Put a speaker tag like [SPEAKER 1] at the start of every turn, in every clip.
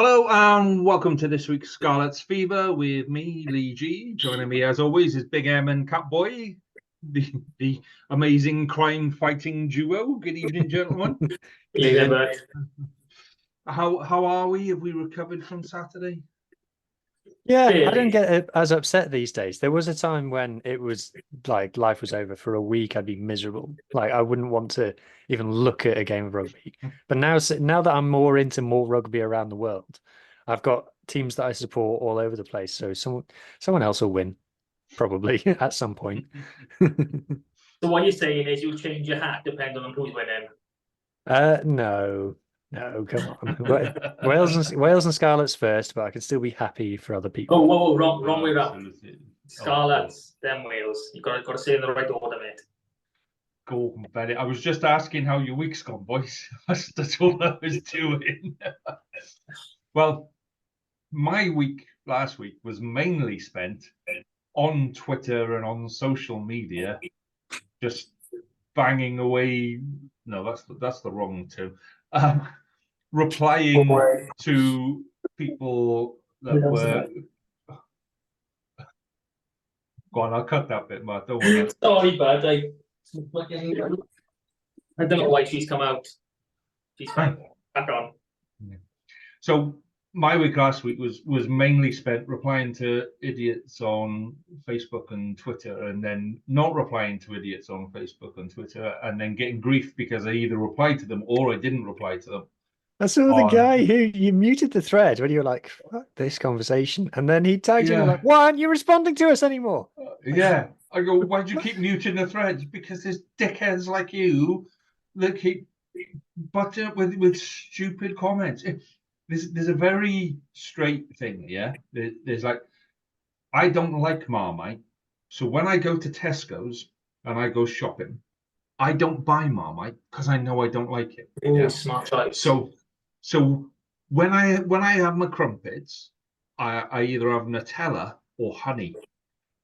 [SPEAKER 1] Hello and welcome to this week's Scarlets Fever with me, Lee G. Joining me as always is Big M and Catboy, the amazing crime-fighting duo. Good evening, gentlemen.
[SPEAKER 2] Good evening.
[SPEAKER 1] How are we? Have we recovered from Saturday?
[SPEAKER 2] Yeah, I don't get as upset these days. There was a time when it was like life was over for a week. I'd be miserable. Like I wouldn't want to even look at a game of rugby. But now that I'm more into more rugby around the world, I've got teams that I support all over the place. So someone else will win, probably at some point.
[SPEAKER 3] So what you're saying is you'll change your hat depending on who's winning?
[SPEAKER 2] No, come on. Wales and Scarlets first, but I can still be happy for other people.
[SPEAKER 3] Oh, whoa, wrong way around. Scarlets, then Wales. You've got to say in the right order, mate.
[SPEAKER 1] Go, Betty. I was just asking how your week's gone, boys. That's all I was doing. Well, my week last week was mainly spent on Twitter and on social media, just banging away. No, that's the wrong two. Replying to people that were. Go on, I'll cut that bit, Matt. Don't worry.
[SPEAKER 3] Sorry, bud. I don't know why she's come out. She's fine. Back on.
[SPEAKER 1] Yeah. So my week last week was mainly spent replying to idiots on Facebook and Twitter, and then not replying to idiots on Facebook and Twitter, and then getting grief because I either replied to them or I didn't reply to them.
[SPEAKER 2] I saw the guy who you muted the thread when you were like, fuck this conversation. And then he tagged you like, why aren't you responding to us anymore?
[SPEAKER 1] Yeah. I go, why do you keep muting the threads? Because there's dickheads like you that keep butting up with stupid comments. There's a very straight thing, yeah? There's like, I don't like Marmite. So when I go to Tesco's and I go shopping, I don't buy Marmite because I know I don't like it.
[SPEAKER 3] Oh, yeah? Smart choice.
[SPEAKER 1] So when I have my crumpets, I either have Nutella or honey.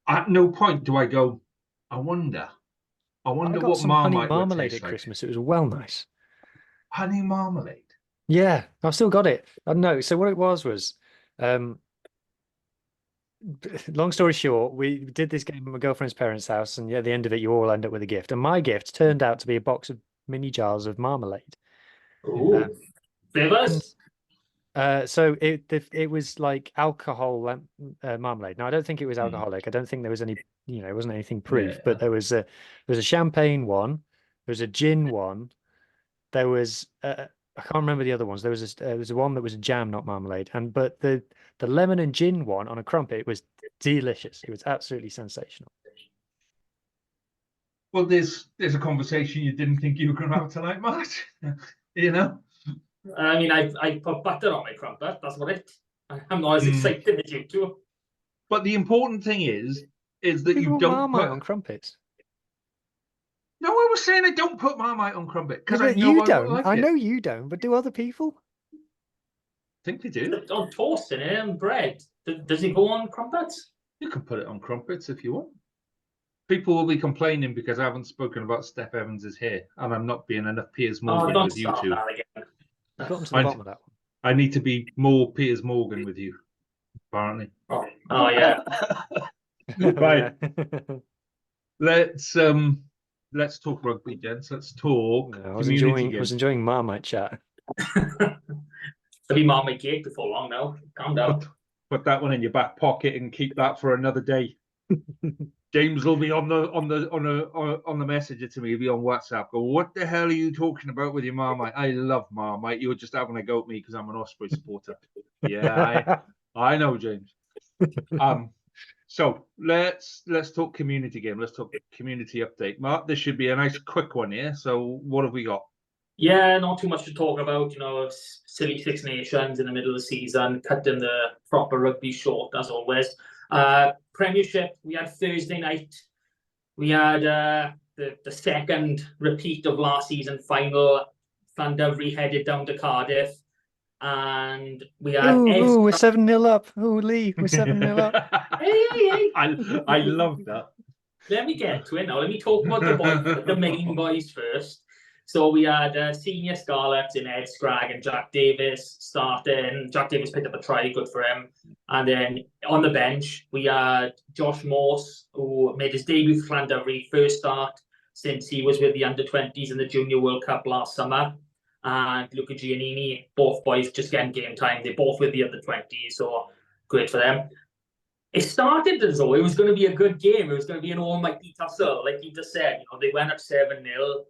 [SPEAKER 1] At no point do I go, I wonder what Marmite
[SPEAKER 2] honey marmalade
[SPEAKER 1] at
[SPEAKER 2] Christmas. It was well nice.
[SPEAKER 1] Honey marmalade.
[SPEAKER 2] Yeah, I've still got it. I know. So what it was, long story short, we did this game at my girlfriend's parents' house, and yeah, at the end of it, you all end up with a gift. And my gift turned out to be a box of mini jars of marmalade.
[SPEAKER 3] Ooh. Flavors?
[SPEAKER 2] So it was like alcohol marmalade. Now I don't think it was alcoholic. I don't think there was any, it wasn't anything proof. But there was a champagne one, there was a gin one, there was I can't remember the other ones. There was one that was a jam, not marmalade. But the lemon and gin one on a crumpet was delicious. It was absolutely sensational.
[SPEAKER 1] Well, there's a conversation you didn't think you were going to have tonight, Matt.
[SPEAKER 3] I mean, I put butter on my crumpet. That's what it. I'm not as excited as you two.
[SPEAKER 1] But the important thing is that you don't
[SPEAKER 2] put on crumpets.
[SPEAKER 1] No, I was saying I don't put Marmite on crumpet because I know
[SPEAKER 2] you don't.
[SPEAKER 1] Like
[SPEAKER 2] I know you don't, but do other people?
[SPEAKER 1] I think they do.
[SPEAKER 3] On toast and bread. Does it go on crumpets?
[SPEAKER 1] You can put it on crumpets if you want. People will be complaining because I haven't spoken about Steph Evans' hair, and I'm not being enough Piers Morgan with you two.
[SPEAKER 2] You've gotten to the bottom of that one.
[SPEAKER 1] I need to be more Piers Morgan with you, apparently.
[SPEAKER 3] Oh yeah.
[SPEAKER 1] Right. Let's talk rugby, gents. Let's talk.
[SPEAKER 2] I was enjoying Marmite chat.
[SPEAKER 3] There'll be Marmite cake before long now. Calm down.
[SPEAKER 1] Put that one in your back pocket and keep that for another day. James will be on the messenger to me. He'll be on WhatsApp. Go, what the hell are you talking about with your Marmite? I love Marmite. You're just having a go at me because I'm an Osprey supporter. Yeah, I know, James. So let's talk community game. Let's talk community update. Mark, this should be a nice quick one here. So what have we got?
[SPEAKER 3] Yeah, not too much to talk about. Silly Six Nations in the middle of the season, cutting the proper rugby short as always. Premiership, we had Thursday night. We had the second repeat of last season final. Llandovery headed down to Cardiff. And we had
[SPEAKER 2] we're 7-0 up. Oh, Lee, we're 7-0 up.
[SPEAKER 3] Hey.
[SPEAKER 1] I love that.
[SPEAKER 3] Let me get to it now. Let me talk about the main boys first. So we had senior Scarlets in Ed Scragg and Jack Davis starting. Jack Davis picked up a try, good for him. And then on the bench, we had Josh Morse, who made his debut for Llandovery, first start since he was with the under-20s in the Junior World Cup last summer. And Luca Giannini, both boys just getting game time. They're both with the under-20s, so great for them. It started as though it was going to be a good game. It was going to be an almighty tussle. Like you just said, they went up 7-0.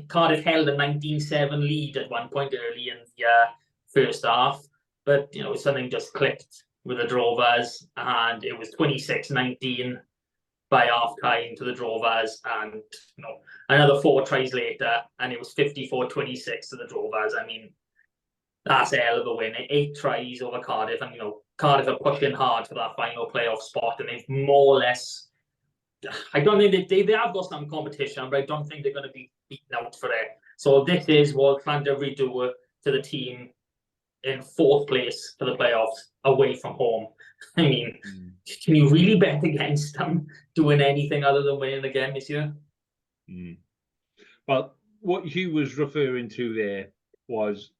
[SPEAKER 3] Cardiff held a 19-7 lead at one point early in the first half. But, something just clicked with the Drovers, and it was 26-19 by half-time to the Drovers. And, another 4 tries later, and it was 54-26 to the Drovers. I mean, that's a hell of a win. 8 tries over Cardiff, and, Cardiff are pushing hard for that final playoff spot, and they've more or less... I don't think they have got some competition, but I don't think they're going to be beaten out for it. So this is what Llandovery do to the team in 4th place for the playoffs away from home. I mean, can you really bet against them doing anything other than winning again this year?
[SPEAKER 1] Well, what Hugh was referring to there was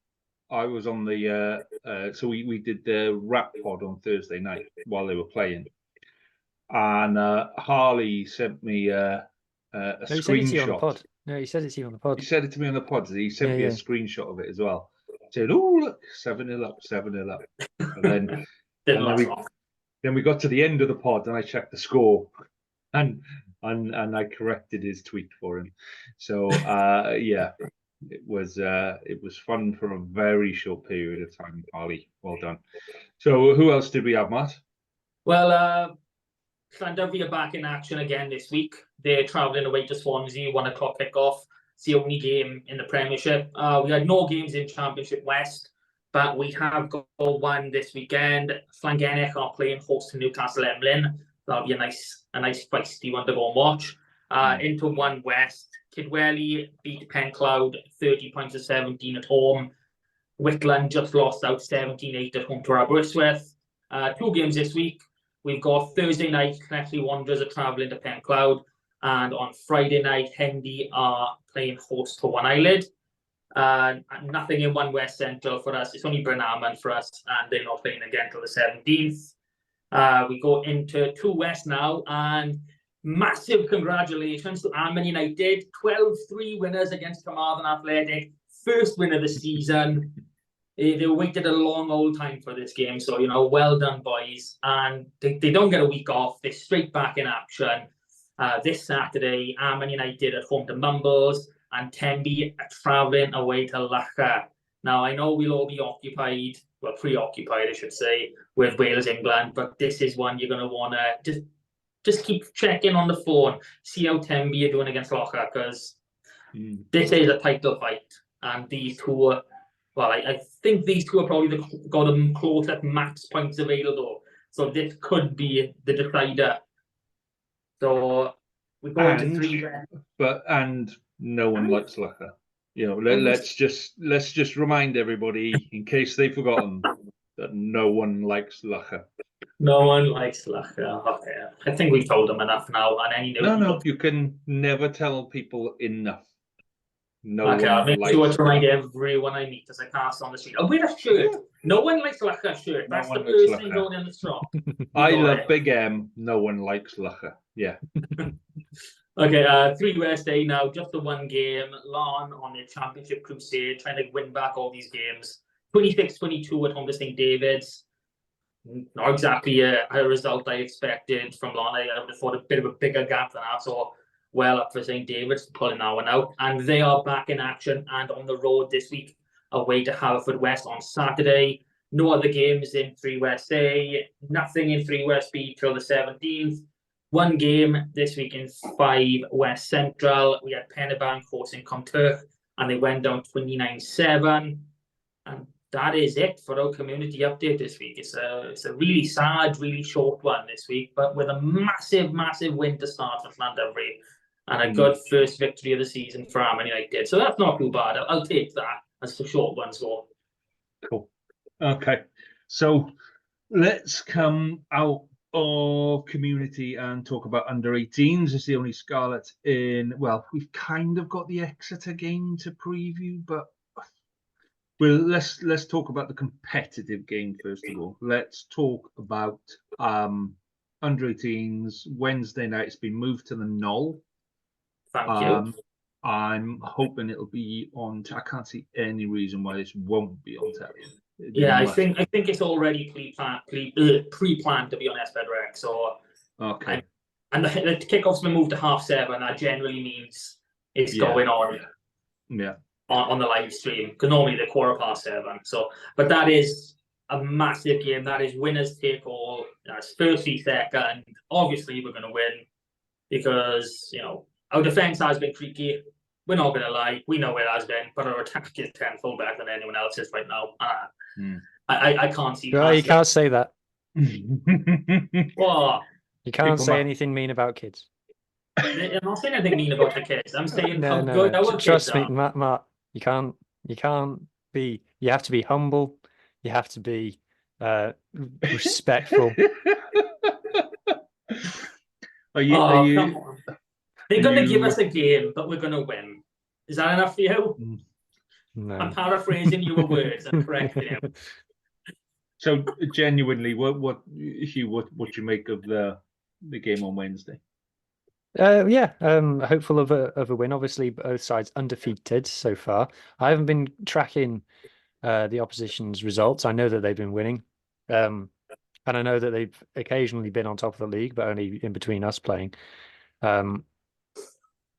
[SPEAKER 1] I was on the so we did the rap pod on Thursday night while they were playing. And Harley sent me a screenshot.
[SPEAKER 2] No, he said it to you on the pod.
[SPEAKER 1] He said it to me on the pod. He sent me a screenshot of it as well. He said, "Oh, look, 7-0 up, 7-0 up." And then we got to the end of the pod, and I checked the score, and I corrected his tweet for him. So yeah, it was fun for a very short period of time, Harley. Well done. So who else did we have, Matt?
[SPEAKER 3] Well, Llandovery are back in action again this week. They're travelling away to Swansea, 1 o'clock kickoff. It's the only game in the Premiership. We had no games in Championship West, but we have got one this weekend. Llangennech are playing host to Newcastle Emlyn. That'll be a nice feisty one to go and watch. Into 1 West, Kidwelly beat Pencloud 30 points to 17 at home. Whitland just lost out 17-8 at home to Aberystwyth. 2 games this week. We've got Thursday night, Connectley Wanderers are travelling to Pencloud. And on Friday night, Hendy are playing host to One Eyelid. Nothing in 1 West Central for us. It's only Bryn Amman for us, and they're not playing again till the 17th. We go into 2 West now, and massive congratulations to Amman United. 12-3 winners against Carmarthen Athletic. First win of the season. They waited a long old time for this game, so, well done, boys. And they don't get a week off. They're straight back in action. This Saturday, Amman United at home to Mumbles, and Tenby are travelling away to Lacha. Now, I know we'll all be preoccupied, I should say, with Wales, England, but this is one you're going to want to just keep checking on the phone, see how Tenby are doing against Lacha, because this is a title fight, and these two are... Well, I think these two are probably got them close at max points available. So this could be the decider. So we go into 3.
[SPEAKER 1] And no one likes Lacha. Let's just remind everybody, in case they've forgotten, that no one likes Lacha.
[SPEAKER 3] No one likes Lacha. Okay, I think we've told them enough now.
[SPEAKER 1] No, you can never tell people enough.
[SPEAKER 3] I'll make sure to remind everyone I meet as I pass on the street. I'll wear a shirt. No one likes Lacha shirt. That's the first thing going in the shop.
[SPEAKER 1] I love Big M. No one likes Lacha. Yeah.
[SPEAKER 3] Okay, 3 West A now. Just the 1 game. Larne on their championship crusade, trying to win back all these games. 26-22 at home to St David's. Not exactly a result I expected from Larne. I would have thought a bit of a bigger gap than that. So well up for St David's, pulling that one out. And they are back in action and on the road this week, away to Haverfordwest on Saturday. No other games in 3 West A, nothing in 3 West B till the 17th. 1 game this week in 5 West Central. We had Pennebank hosting Comturk, and they went down 29-7. And that is it for our community update this week. It's a really sad, really short one this week, but with a massive, massive win to start for Llandovery. And a good first victory of the season for Amman United. So that's not too bad. I'll take that as the short ones go.
[SPEAKER 1] Cool. Okay. So let's come out of community and talk about under-18s. It's the only Scarlets in. Well, we've kind of got the Exeter game to preview, but let's talk about the competitive game first of all. Let's talk about under-18s. Wednesday night, it's been moved to the Knoll.
[SPEAKER 3] Thank you.
[SPEAKER 1] I'm hoping it'll be on. I can't see any reason why this won't be on telly.
[SPEAKER 3] Yeah, I think it's already pre-planned to be on SPEDREC. So
[SPEAKER 1] okay.
[SPEAKER 3] And the kickoff's been moved to 7:30. That generally means it's going on.
[SPEAKER 1] Yeah.
[SPEAKER 3] On the live stream, because normally they're 7:15. So, but that is a massive game. That is winners take all. That's first, second. Obviously, we're going to win because our defense has been creaky. We're not going to lie. We know it has been, but our attack is tenfold better than anyone else's right now. I can't see.
[SPEAKER 2] Well, you can't say that.
[SPEAKER 3] Well,
[SPEAKER 2] you can't say anything mean about kids.
[SPEAKER 3] I'm not saying anything mean about the kids. I'm saying how good our kids
[SPEAKER 2] Trust me,
[SPEAKER 3] are.
[SPEAKER 2] Matt. You can't be. You have to be humble. You have to be respectful.
[SPEAKER 1] Are you?
[SPEAKER 3] Come on. They're going to give us a game, but we're going to win. Is that enough for you?
[SPEAKER 2] No.
[SPEAKER 3] I'm paraphrasing your words and correcting you.
[SPEAKER 1] So genuinely, what Hugh, what you make of the game on Wednesday?
[SPEAKER 2] Hopeful of a win. Obviously, both sides undefeated so far. I haven't been tracking the opposition's results. I know that they've been winning, and I know that they've occasionally been on top of the league, but only in between us playing.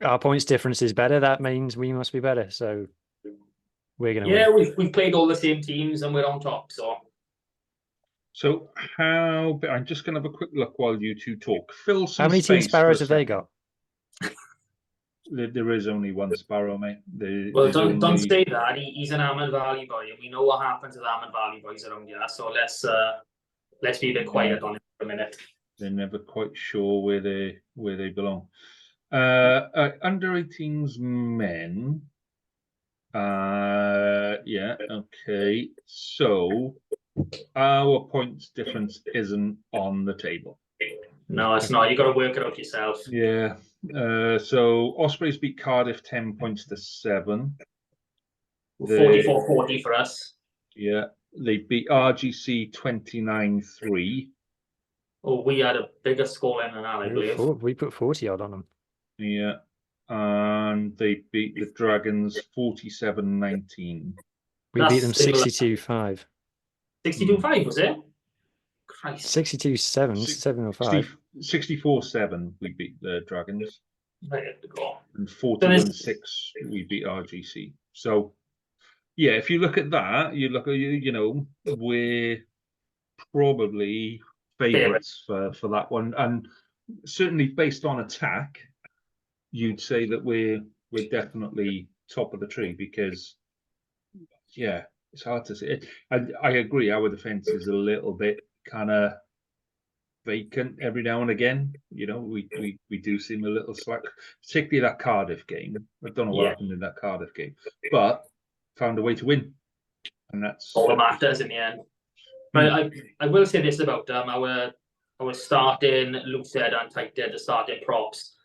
[SPEAKER 2] Our points difference is better. That means we must be better. So we're going to win.
[SPEAKER 3] Yeah, we've played all the same teams and we're on top.
[SPEAKER 1] So how? I'm just going to have a quick look while you two talk. Fill some
[SPEAKER 2] How many Team
[SPEAKER 1] space
[SPEAKER 2] Sparrows have they got?
[SPEAKER 1] There is only one Sparrow, mate.
[SPEAKER 3] Well, don't say that. He's an Amman Valley boy, and we know what happens with Amman Valley boys around here. So let's be a bit quiet on it for a minute.
[SPEAKER 1] They're never quite sure where they belong. Under-18s men. Yeah. Okay. So our points difference isn't on the table.
[SPEAKER 3] No, it's not. You got to work it out yourself.
[SPEAKER 1] Yeah. So Ospreys beat Cardiff 10 points to 7.
[SPEAKER 3] 44-40 for us.
[SPEAKER 1] Yeah. They beat RGC 29-3.
[SPEAKER 3] Oh, we had a bigger score than that, I believe.
[SPEAKER 2] We put 40 odd on them.
[SPEAKER 1] Yeah. And they beat the Dragons 47-19.
[SPEAKER 2] We beat them 62-5.
[SPEAKER 3] 62-5, was it? Christ.
[SPEAKER 2] 62-7, 7 or 5.
[SPEAKER 1] 64-7 we beat the Dragons. And 41-6 we beat RGC. So yeah, if you look at that, you look at we're probably favourites for that one. And certainly based on attack, you'd say that we're definitely top of the tree because it's hard to say. I agree, our defence is a little bit kind of vacant every now and again. We do seem a little slack, particularly that Cardiff game. I don't know what happened in that Cardiff game, but found a way to win, and that's
[SPEAKER 3] all that matters in the end. But I will say this about our starting Lucid and Tighter, the starting props.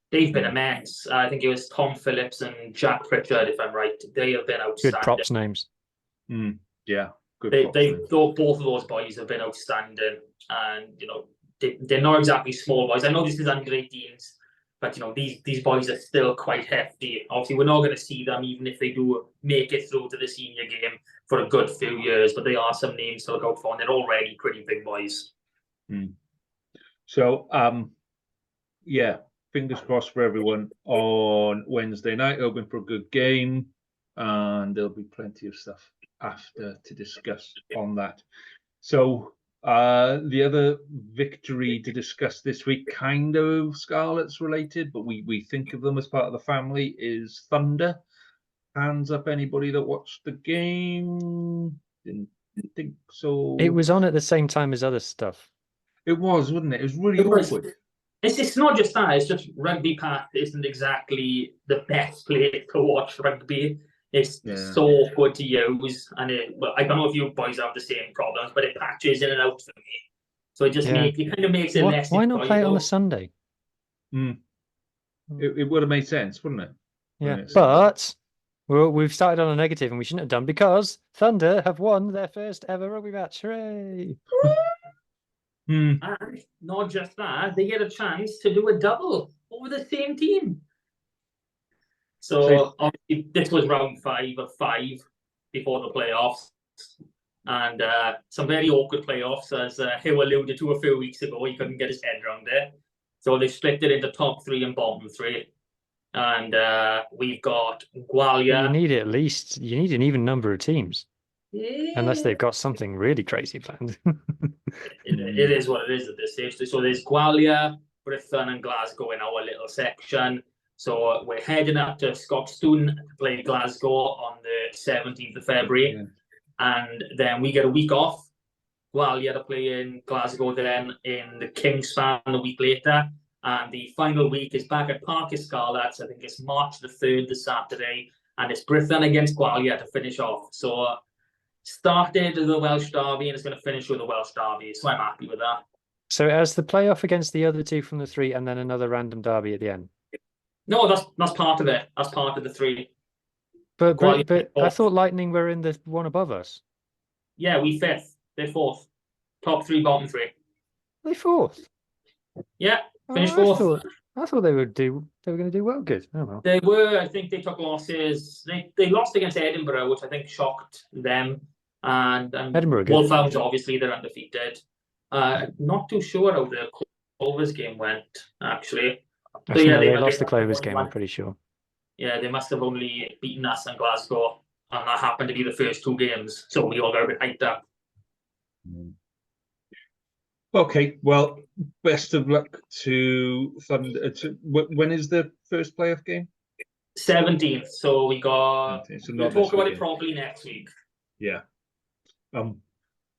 [SPEAKER 3] They've been immense. I think it was Tom Phillips and Jack Pritchard, if I'm right. They have been outstanding.
[SPEAKER 2] Good props names.
[SPEAKER 1] Yeah, good.
[SPEAKER 3] Both of those boys have been outstanding, and they're not exactly small boys. I know this is under-18s, but these boys are still quite hefty. Obviously, we're not going to see them even if they do make it through to the senior game for a good few years. But they are some names to look out for, and they're already pretty big boys.
[SPEAKER 1] So, fingers crossed for everyone on Wednesday night. Hoping for a good game, and there'll be plenty of stuff after to discuss on that. So the other victory to discuss this week, kind of Scarlets related, but we think of them as part of the family, is Thunder. Hands up anybody that watched the game. Didn't think so.
[SPEAKER 2] It was on at the same time as other stuff.
[SPEAKER 1] It was, wasn't it? It was really awkward.
[SPEAKER 3] It's not just that. It's just Rugby Park isn't exactly the best place to watch rugby. It's so awkward to use, and I don't know if you boys have the same problems, but it patches in and out for me. So it just
[SPEAKER 2] Yeah.
[SPEAKER 3] kind of makes it less
[SPEAKER 2] Why not play it on a
[SPEAKER 3] enjoyable.
[SPEAKER 2] Sunday?
[SPEAKER 1] It would have made sense, wouldn't it?
[SPEAKER 2] Yeah,
[SPEAKER 1] Right,
[SPEAKER 2] but we've started on a negative, and we shouldn't have done, because Thunder have won their first ever rugby match. Hooray!
[SPEAKER 3] And not just that, they get a chance to do a double over the same team. So obviously this was round 5 of 5 before the playoffs. And some very awkward playoffs, as Hugh alluded to a few weeks ago. He couldn't get his head around it. So they split it into top 3 and bottom 3. And we've got Gwalia.
[SPEAKER 2] You need you need an even number of teams.
[SPEAKER 3] Yeah.
[SPEAKER 2] Unless they've got something really crazy planned.
[SPEAKER 3] It is what it is at this stage. So there's Gwalia, Brython and Glasgow in our little section. So we're heading up to Scotstoun to play Glasgow on the 17th of February.
[SPEAKER 1] Yeah.
[SPEAKER 3] And then we get a week off. Gwalia to play in Glasgow then in the Kingspan a week later. And the final week is back at Park Scarlets. I think it's March the 3rd, the Saturday. And it's Brython against Gwalia to finish off. So started the Welsh Derby and it's going to finish with the Welsh Derby. So I'm happy with that.
[SPEAKER 2] So as the playoff against the other 2 from the 3, and then another random derby at the end?
[SPEAKER 3] No, that's part of it. That's part of the 3.
[SPEAKER 2] But I thought Lightning were in the one above us.
[SPEAKER 3] Yeah, we 5th. They're 4th. Top 3, bottom 3.
[SPEAKER 2] They 4th?
[SPEAKER 3] Yeah, finished 4th.
[SPEAKER 2] I thought they were going to do well. Good. Oh well.
[SPEAKER 3] They were. I think they took losses. They lost against Edinburgh, which I think shocked them. And
[SPEAKER 2] Edinburgh good.
[SPEAKER 3] Wolfhounds, obviously, they're undefeated. Not too sure how the Clovers game went, actually. So, yeah,
[SPEAKER 2] they lost the Clovers game, I'm pretty sure.
[SPEAKER 3] Yeah, they must have only beaten us in Glasgow, and that happened to be the first 2 games, so we all got a bit hyped up.
[SPEAKER 1] Okay, well, best of luck to Thunder. When is the first playoff game?
[SPEAKER 3] 17th, so we got...
[SPEAKER 1] So
[SPEAKER 3] we'll talk about it properly next week.
[SPEAKER 1] Yeah.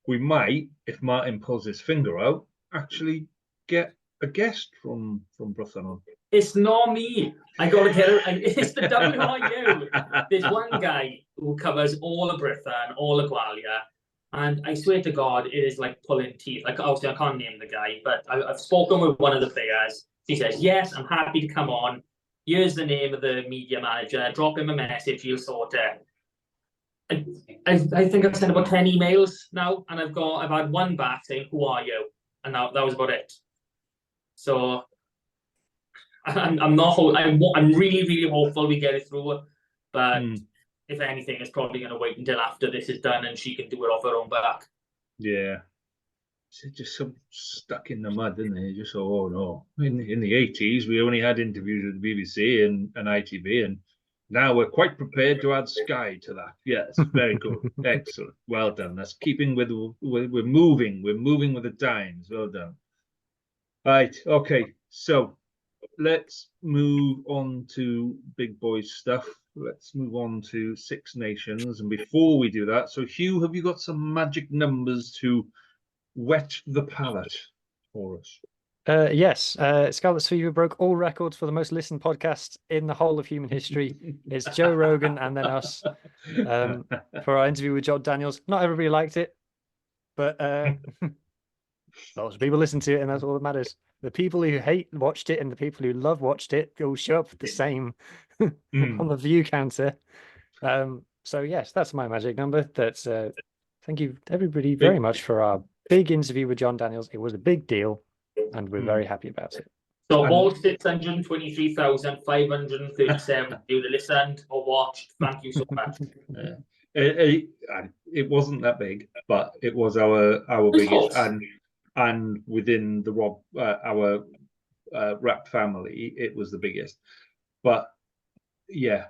[SPEAKER 1] We might, if Martin pulls his finger out, actually get a guest from Brython on.
[SPEAKER 3] It's not me. I got to get it. It's the WIU. There's one guy who covers all of Brython, all of Gwalia, and I swear to God, it is like pulling teeth. Like, obviously, I can't name the guy, but I've spoken with one of the players. He says, yes, I'm happy to come on. Here's the name of the media manager. Drop him a message. He'll sort it. I think I've sent about 10 emails now, and I've had one back saying, who are you? And that was about it. So I'm really, really hopeful we get it through. But if anything, it's probably going to wait until after this is done and she can do it off her own back.
[SPEAKER 1] Yeah. It's just so stuck in the mud, isn't it? Just, oh no. In the 80s, we only had interviews with the BBC and ITV, and now we're quite prepared to add Sky to that. Yes, very good. Excellent. Well done. That's keeping with, we're moving with the times. Well done. Right, okay. So let's move on to big boys stuff. Let's move on to Six Nations. And before we do that, so Hugh, have you got some magic numbers to whet the palate for us?
[SPEAKER 2] Yes, Scarlets Fever broke all records for the most listened podcast in the whole of human history. It's Joe Rogan and then us for our interview with John Daniels. Not everybody liked it, but lots of people listened to it, and that's all that matters. The people who hate watched it and the people who love watched it will show up the same on the view counter. So yes, that's my magic number. That's thank you everybody very much for our big interview with John Daniels. It was a big deal, and we're very happy about it.
[SPEAKER 3] So all 623,537 you listened or watched. Thank you so much.
[SPEAKER 1] It wasn't that big, but it was our biggest, and within the our rap family, it was the biggest. But yeah,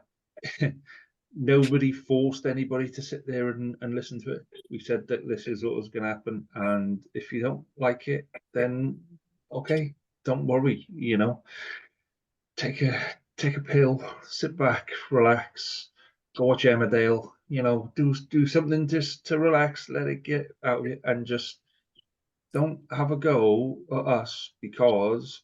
[SPEAKER 1] nobody forced anybody to sit there and listen to it. We said that this is what was going to happen, and if you don't like it, then okay, don't worry. You know, take a pill, sit back, relax, go watch Emmerdale. You know, do something just to relax, let it get out of it, and just don't have a go at us because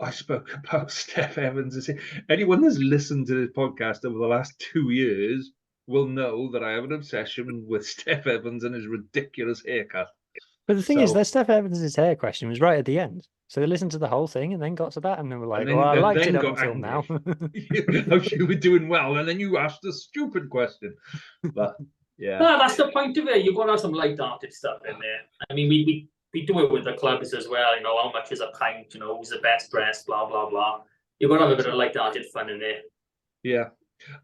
[SPEAKER 1] I spoke about Steph Evans. Anyone that's listened to this podcast over the last 2 years will know that I have an obsession with Steph Evans and his ridiculous haircut.
[SPEAKER 2] But the thing is,
[SPEAKER 1] So-
[SPEAKER 2] that Steph Evans' hair question was right at the end. So they listened to the whole thing and then got to that and they were like,
[SPEAKER 1] then-
[SPEAKER 2] well, I
[SPEAKER 1] and
[SPEAKER 2] liked
[SPEAKER 1] then
[SPEAKER 2] it up
[SPEAKER 1] got
[SPEAKER 2] until
[SPEAKER 1] angry.
[SPEAKER 2] now.
[SPEAKER 1] How you were doing well, and then you asked a stupid question. But yeah,
[SPEAKER 3] No, that's the point of it. You've got to have some light-hearted stuff in there. I mean, we do it with the clubs as well. You know, how much is a pint? You know, who's the best dressed? Blah blah blah. You've got to have a bit of light-hearted fun in there.
[SPEAKER 1] yeah.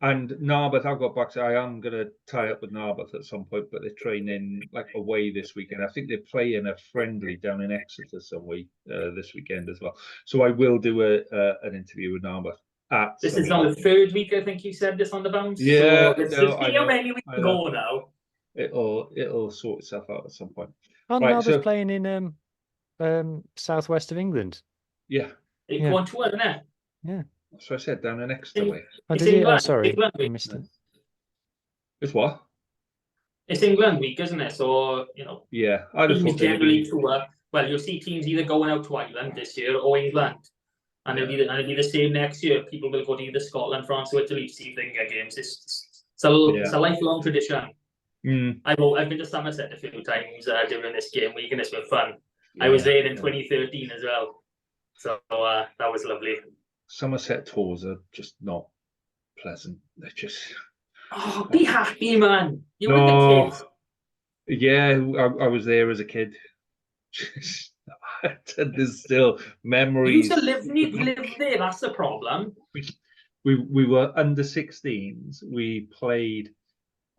[SPEAKER 1] And Narberth, I've got back. I am going to tie up with Narberth at some point, but they're training like away this weekend. I think they're playing a friendly down in Exeter some week this weekend as well. So I will do an interview with Narberth.
[SPEAKER 3] This is on the third week, I think you said this on the bounce.
[SPEAKER 1] Yeah,
[SPEAKER 3] So let's
[SPEAKER 1] no,
[SPEAKER 3] just
[SPEAKER 1] I
[SPEAKER 3] see how
[SPEAKER 1] know,
[SPEAKER 3] many we
[SPEAKER 1] I
[SPEAKER 3] can
[SPEAKER 1] know.
[SPEAKER 3] go now.
[SPEAKER 1] It'll sort itself out at some point.
[SPEAKER 2] Aren't
[SPEAKER 1] Right,
[SPEAKER 2] Narberth
[SPEAKER 1] so-
[SPEAKER 2] playing in southwest of England?
[SPEAKER 1] Yeah,
[SPEAKER 3] It's
[SPEAKER 2] Yeah.
[SPEAKER 3] 1-2, isn't it?
[SPEAKER 1] that's what I said, down in Exeter way.
[SPEAKER 2] Oh,
[SPEAKER 3] It's
[SPEAKER 2] did you? Oh,
[SPEAKER 3] England.
[SPEAKER 2] sorry,
[SPEAKER 3] England
[SPEAKER 2] I
[SPEAKER 3] week.
[SPEAKER 2] missed it.
[SPEAKER 1] It's what?
[SPEAKER 3] It's England week, isn't it? So, you know,
[SPEAKER 1] Yeah, I'd have
[SPEAKER 3] teams
[SPEAKER 1] thought they'd
[SPEAKER 3] generally
[SPEAKER 1] be.
[SPEAKER 3] tour. Well, you'll see teams either going out to Ireland this year or England. And it'll be the same next year. People will go to either Scotland, France, or Italy to see if they can get games. It's a lifelong tradition.
[SPEAKER 1] Mm,
[SPEAKER 3] I've been to Somerset a few times during this game week, and it's been fun. I was there in 2013 as well, so that was lovely.
[SPEAKER 1] Somerset tours are just not pleasant. They're just.
[SPEAKER 3] Oh, be happy, man! You were
[SPEAKER 1] No.
[SPEAKER 3] the kids.
[SPEAKER 1] Yeah, I was there as a kid. There's still
[SPEAKER 3] You
[SPEAKER 1] memories.
[SPEAKER 3] used to live there. That's the problem.
[SPEAKER 1] We were under 16s. We played.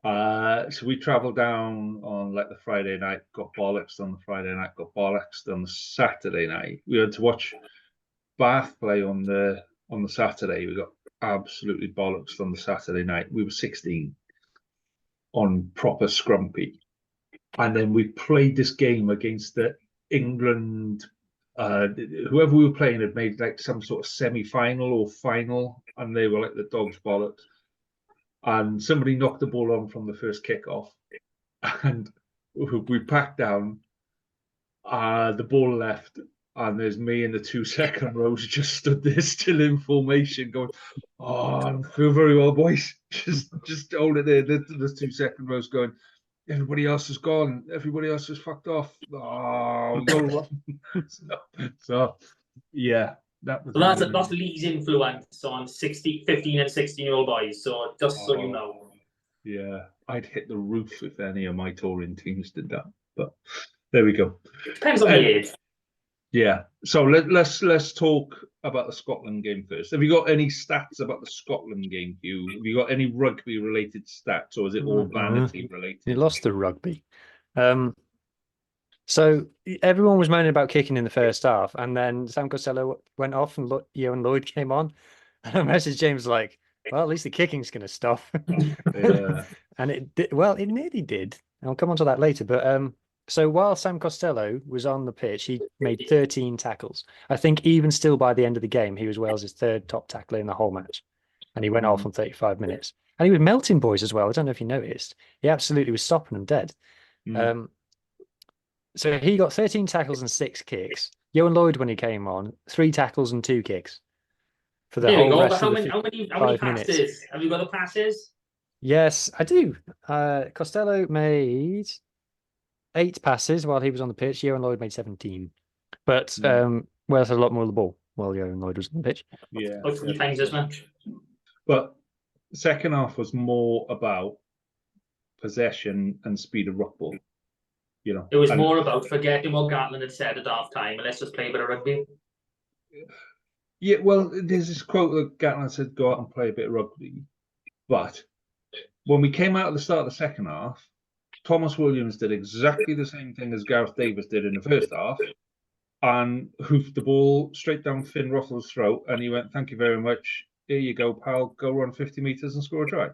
[SPEAKER 1] So we travelled down on like the Friday night, got bollocksed on the Friday night, got bollocksed on the Saturday night. We had to watch Bath play on the Saturday. We got absolutely bollocksed on the Saturday night. We were 16 on proper scrumpy. And then we played this game against the England. Whoever we were playing had made like some sort of semi-final or final, and they were like the dogs' bollocks. And somebody knocked the ball on from the first kickoff, and we packed down. The ball left, and there's me in the 2 second rows just stood there still in formation, going, "Oh, I don't feel very well, boys." Just hold it there. The 2 second rows going. Everybody else is gone. Everybody else is fucked off. Oh, we got so yeah, that was.
[SPEAKER 3] So that's Lee's influence on 15 and 16-year-old boys. So just so you know.
[SPEAKER 1] Yeah, I'd hit the roof if any of my touring teams did that. But there we go.
[SPEAKER 3] Depends on the age.
[SPEAKER 1] Yeah. So let's talk about the Scotland game first. Have you got any stats about the Scotland game, Hugh? Have you got any rugby related stats, or is it all vanity related?
[SPEAKER 2] You lost the rugby. So everyone was moaning about kicking in the first half, and then Sam Costello went off, and Ewan Lloyd came on. And I messaged James like, "Well, at least the kicking's going to stop."
[SPEAKER 1] Yeah.
[SPEAKER 2] And it did. Well, it nearly did. I'll come on to that later. But so while Sam Costello was on the pitch, he made 13 tackles. I think even still by the end of the game, he was Wales's third top tackler in the whole match. And he went off on 35 minutes. And he was melting boys as well. I don't know if you noticed. He absolutely was stopping them dead. So he got 13 tackles and 6 kicks. Ewan Lloyd, when he came on, 3 tackles and 2 kicks for the whole rest of the
[SPEAKER 3] how many
[SPEAKER 2] 5
[SPEAKER 3] passes?
[SPEAKER 2] minutes.
[SPEAKER 3] Have you got the passes?
[SPEAKER 2] Yes, I do. Costello made 8 passes while he was on the pitch. Ewan Lloyd made 17. But Wales had a lot more of the ball while Ewan Lloyd was on the pitch.
[SPEAKER 1] Yeah.
[SPEAKER 3] About 3 times as much.
[SPEAKER 1] But the second half was more about possession and speed of ruck ball. You know,
[SPEAKER 3] It was more about forgetting what Gatland had said at half time and let's just play a bit of rugby.
[SPEAKER 1] Yeah, well, there's this quote that Gatland said, "Go out and play a bit of rugby." But when we came out at the start of the second half, Thomas Williams did exactly the same thing as Gareth Davis did in the first half, and hoofed the ball straight down Finn Russell's throat, and he went, "Thank you very much. Here you go, pal. Go run 50 meters and score a try."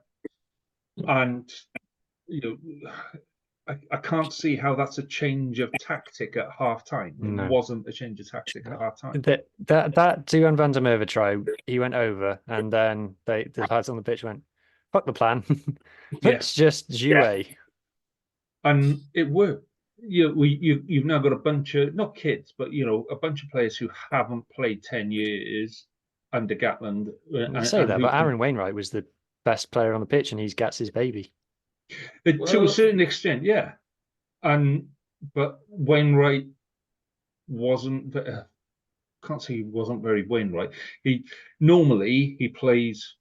[SPEAKER 1] And you know, I can't see how that's a change of tactic at half time. It wasn't a change of tactic at half time.
[SPEAKER 2] That Duan van der Merwe try, he went over, and then the lads on the pitch went, "Fuck the plan. Let's just jouer."
[SPEAKER 1] And it worked. You've now got a bunch of, not kids, but a bunch of players who haven't played 10 years under Gatland.
[SPEAKER 2] I say that, but Aaron Wainwright was the best player on the pitch, and he's Gats's baby.
[SPEAKER 1] To a certain extent, yeah. And but Wainwright wasn't. Can't say he wasn't very Wainwright. He normally he plays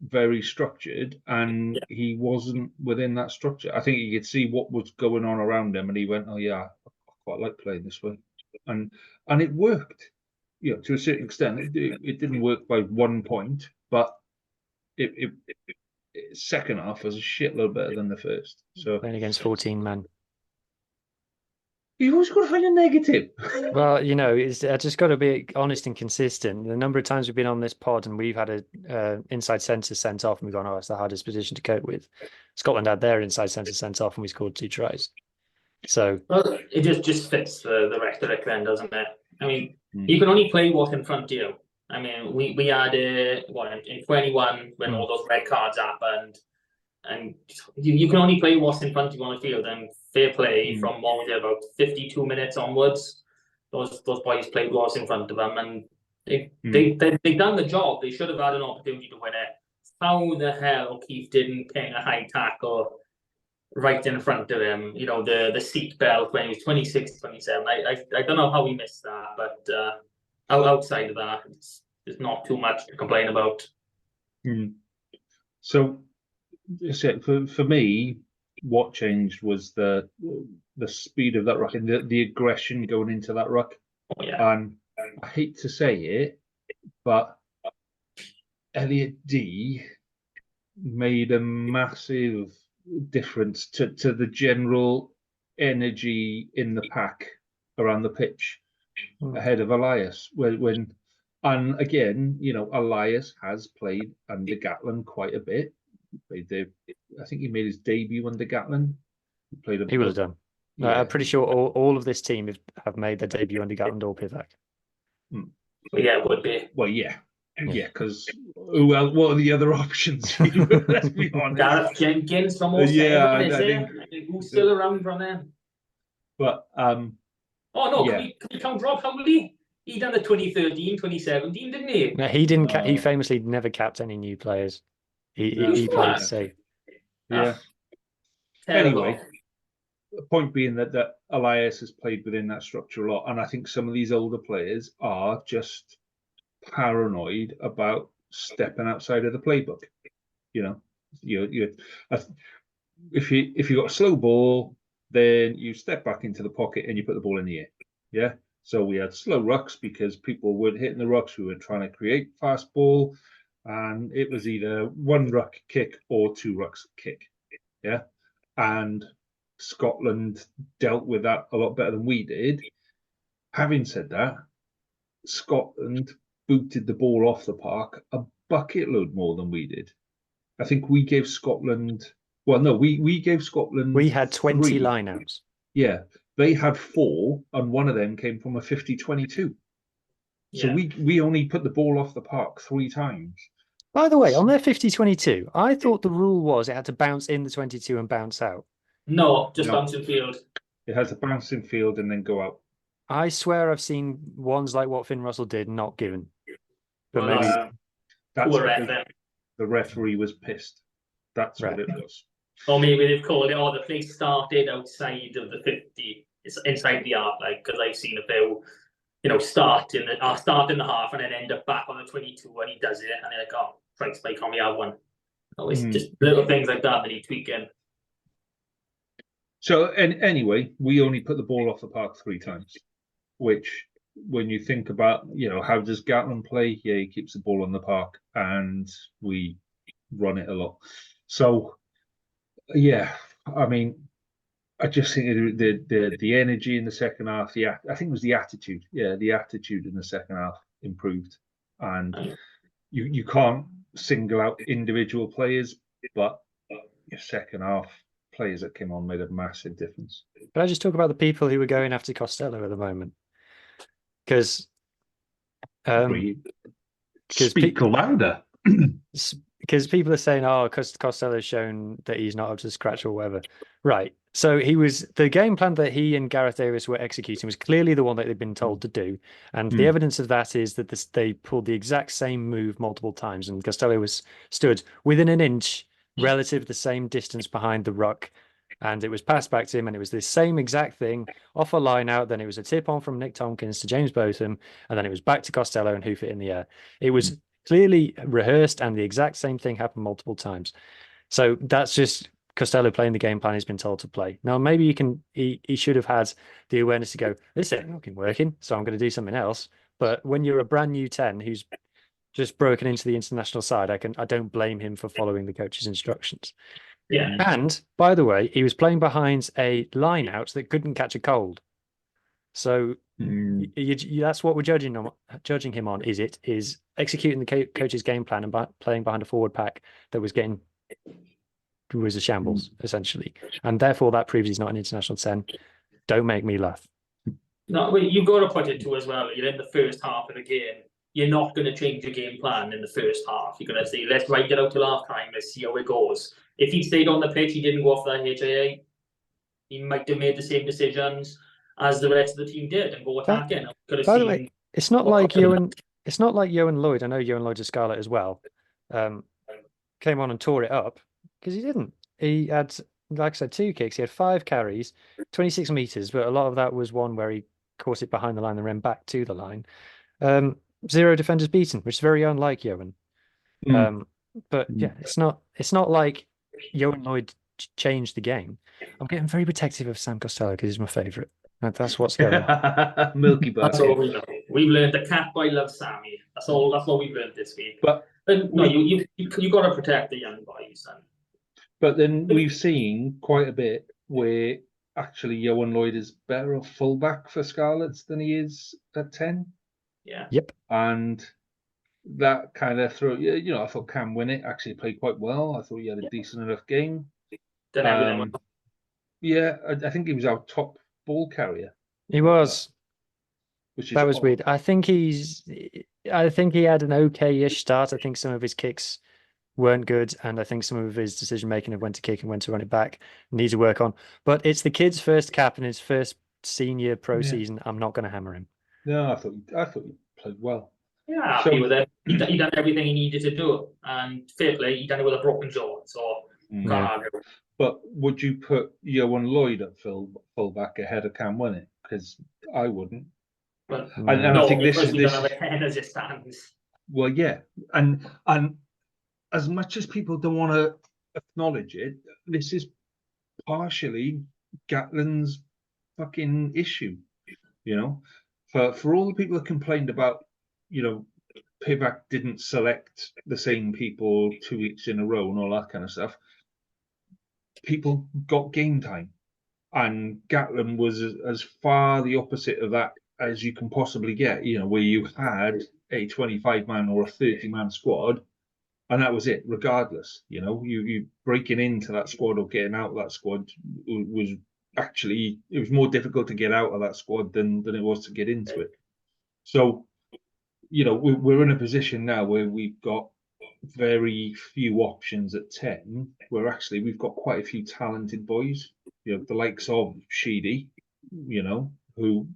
[SPEAKER 1] very structured, and he wasn't within that structure. I think he could see what was going on around him, and he went, "Oh yeah, I quite like playing this way," and it worked. You know, to a certain extent, it didn't work by 1 point, but it second half was a shitload better than the first. So
[SPEAKER 2] Playing against 14 men.
[SPEAKER 1] you always got to find a negative.
[SPEAKER 2] Well, you know, I just got to be honest and consistent. The number of times we've been on this pod and we've had a inside centre sent off and we've gone, oh, it's the hardest position to cope with. Scotland had their inside centre sent off and we scored 2 tries. So
[SPEAKER 3] well, it just fits the rhetoric then, doesn't it? I mean, you can only play what's in front of you. I mean, we had in 21 when all those red cards happened, and you can only play what's in front of you on the field. And fair play from what was it, about 52 minutes onwards, those boys played what's in front of them, and they done the job. They should have had an opportunity to win it. How the hell O'Keefe didn't ping a high tackle right in front of him, you know, the seat belt when he was 26, 27. I don't know how he missed that, but outside of that, there's not too much to complain about.
[SPEAKER 1] So, for me, what changed was the speed of that ruck and the aggression going into that ruck.
[SPEAKER 3] Oh, yeah.
[SPEAKER 1] And I hate to say it, but Elliot D made a massive difference to the general energy in the pack around the pitch ahead of Elias. And again, you know, Elias has played under Gatland quite a bit. I think he made his debut under Gatland.
[SPEAKER 2] He would have done.
[SPEAKER 1] Yeah.
[SPEAKER 2] I'm pretty sure all of this team have made their debut under Gatland or Pivac.
[SPEAKER 3] Yeah, it would be.
[SPEAKER 1] Well, yeah, because well, what are the other options? Let's be honest.
[SPEAKER 3] Gareth Jenkins from all
[SPEAKER 1] I
[SPEAKER 3] think who's still around from them?
[SPEAKER 1] But
[SPEAKER 3] can we count Rob Howley? He done the 2013, 2017, didn't he?
[SPEAKER 2] No, he didn't. He famously never capped any new players. He played safe.
[SPEAKER 1] Yeah. Anyway, the point being that Elias has played within that structure a lot, and I think some of these older players are just paranoid about stepping outside of the playbook. You know, if you got a slow ball, then you step back into the pocket and you put the ball in the air. Yeah. So we had slow rucks because people weren't hitting the rucks. We were trying to create fast ball, and it was either 1 ruck kick or 2 rucks kick. Yeah. And Scotland dealt with that a lot better than we did. Having said that, Scotland booted the ball off the park a bucket load more than we did. I think we gave Scotland. Well, no, we gave Scotland.
[SPEAKER 2] We had 20
[SPEAKER 1] 3
[SPEAKER 2] lineouts.
[SPEAKER 1] Yeah, they had 4, and one of them came from a 50-22. So we only put the ball off the park 3 times.
[SPEAKER 2] By the way, on their 50-22, I thought the rule was it had to bounce in the 22 and bounce out.
[SPEAKER 3] No, just bounce in field.
[SPEAKER 1] It has to bounce in field and then go out.
[SPEAKER 2] I swear I've seen ones like what Finn Russell did not given. But maybe
[SPEAKER 1] that's the referee was pissed. That's what it was.
[SPEAKER 3] Or maybe they've called it, the play started outside of the 50. It's inside the arc, like, because I've seen a few, you know, start in the half and then end up back on the 22 when he does it, and they're like, oh, Christ, why can't we have one? It's just little things like that he tweak in.
[SPEAKER 1] So, anyway, we only put the ball off the park 3 times, which, when you think about, you know, how does Gatland play? Yeah, he keeps the ball on the park, and we run it a lot. So, yeah, I mean, I just think the energy in the second half, I think it was the attitude. Yeah, the attitude in the second half improved, and you can't single out individual players, but your second half players that came on made a massive difference.
[SPEAKER 2] Can I just talk about the people who were going after Costello at the moment? Because
[SPEAKER 1] speak louder.
[SPEAKER 2] Because people are saying, oh, because Costello's shown that he's not up to scratch or whatever. Right. So the game plan that he and Gareth Davis were executing was clearly the one that they'd been told to do. And the evidence of that is that they pulled the exact same move multiple times. And Costello stood within an inch, relative the same distance behind the ruck, and it was passed back to him, and it was this same exact thing off a line out. Then it was a tip on from Nick Tompkins to James Botham, and then it was back to Costello and hoof it in the air. It was clearly rehearsed, and the exact same thing happened multiple times. So that's just Costello playing the game plan he's been told to play. Now, maybe he should have had the awareness to go, this ain't fucking working, so I'm going to do something else. But when you're a brand new 10 who's just broken into the international side, I don't blame him for following the coach's instructions.
[SPEAKER 3] Yeah.
[SPEAKER 2] And by the way, he was playing behind a line out that couldn't catch a cold. So that's what we're judging him on. Is executing the coach's game plan and playing behind a forward pack that was a shambles essentially, and therefore that proves he's not an international 10. Don't make me laugh.
[SPEAKER 3] No, you've got to put it to as well. You're in the first half of the game. You're not going to change your game plan in the first half. You're going to say, let's ride it out till half time. Let's see how it goes. If he stayed on the pitch, he didn't go off that HIA, he might have made the same decisions as the rest of the team did and go attacking.
[SPEAKER 2] By the way, it's not like Yohan Lloyd. I know Yohan Lloyd's a Scarlet as well. Came on and tore it up, because he didn't. He had, like I said, 2 kicks. He had 5 carries, 26 meters, but a lot of that was one where he caught it behind the line and ran back to the line. 0 defenders beaten, which is very unlike Yohan. But yeah, it's not like Yohan Lloyd changed the game. I'm getting very protective of Sam Costello because he's my favourite. That's what's going on.
[SPEAKER 4] Milky Bar.
[SPEAKER 3] That's all we know. We've learned the cat boy loves Sammy. That's all we've learned this week.
[SPEAKER 4] But
[SPEAKER 3] no, you got to protect the young boys.
[SPEAKER 4] But then we've seen quite a bit where actually Yohan Lloyd is better at fullback for Scarlets than he is at 10.
[SPEAKER 3] Yeah.
[SPEAKER 2] Yep.
[SPEAKER 4] And that kind of I thought Cam Winnett actually played quite well. I thought he had a decent enough game. Yeah, I think he was our top ball carrier.
[SPEAKER 2] He was.
[SPEAKER 4] That
[SPEAKER 2] was weird. I think he had an okay-ish start. I think some of his kicks weren't good, and I think some of his decision making of when to kick and when to run it back needs to work on. But it's the kid's first cap in his first senior pro season. I'm not going to hammer him.
[SPEAKER 4] No, I thought he played well.
[SPEAKER 3] Yeah, happy with it. He done everything he needed to do, and fair play, he done it with a broken jaw. So can't argue.
[SPEAKER 4] But would you put Yohan Lloyd at fullback ahead of Cam Winnett? Because I wouldn't.
[SPEAKER 3] But
[SPEAKER 4] I think this is
[SPEAKER 3] don't have a 10 as it stands.
[SPEAKER 4] Well, yeah, and as much as people don't want to acknowledge it, this is partially Gatland's fucking issue. For all the people that complained about, Pivac didn't select the same people 2 weeks in a row and all that kind of stuff. People got game time, and Gatland was as far the opposite of that as you can possibly get. Where you had a 25-man or a 30-man squad, and that was it. Regardless, you breaking into that squad or getting out of that squad was actually, it was more difficult to get out of that squad than it was to get into it. So, we're in a position now where we've got very few options at 10, where actually we've got quite a few talented boys, the likes of Sheedy, who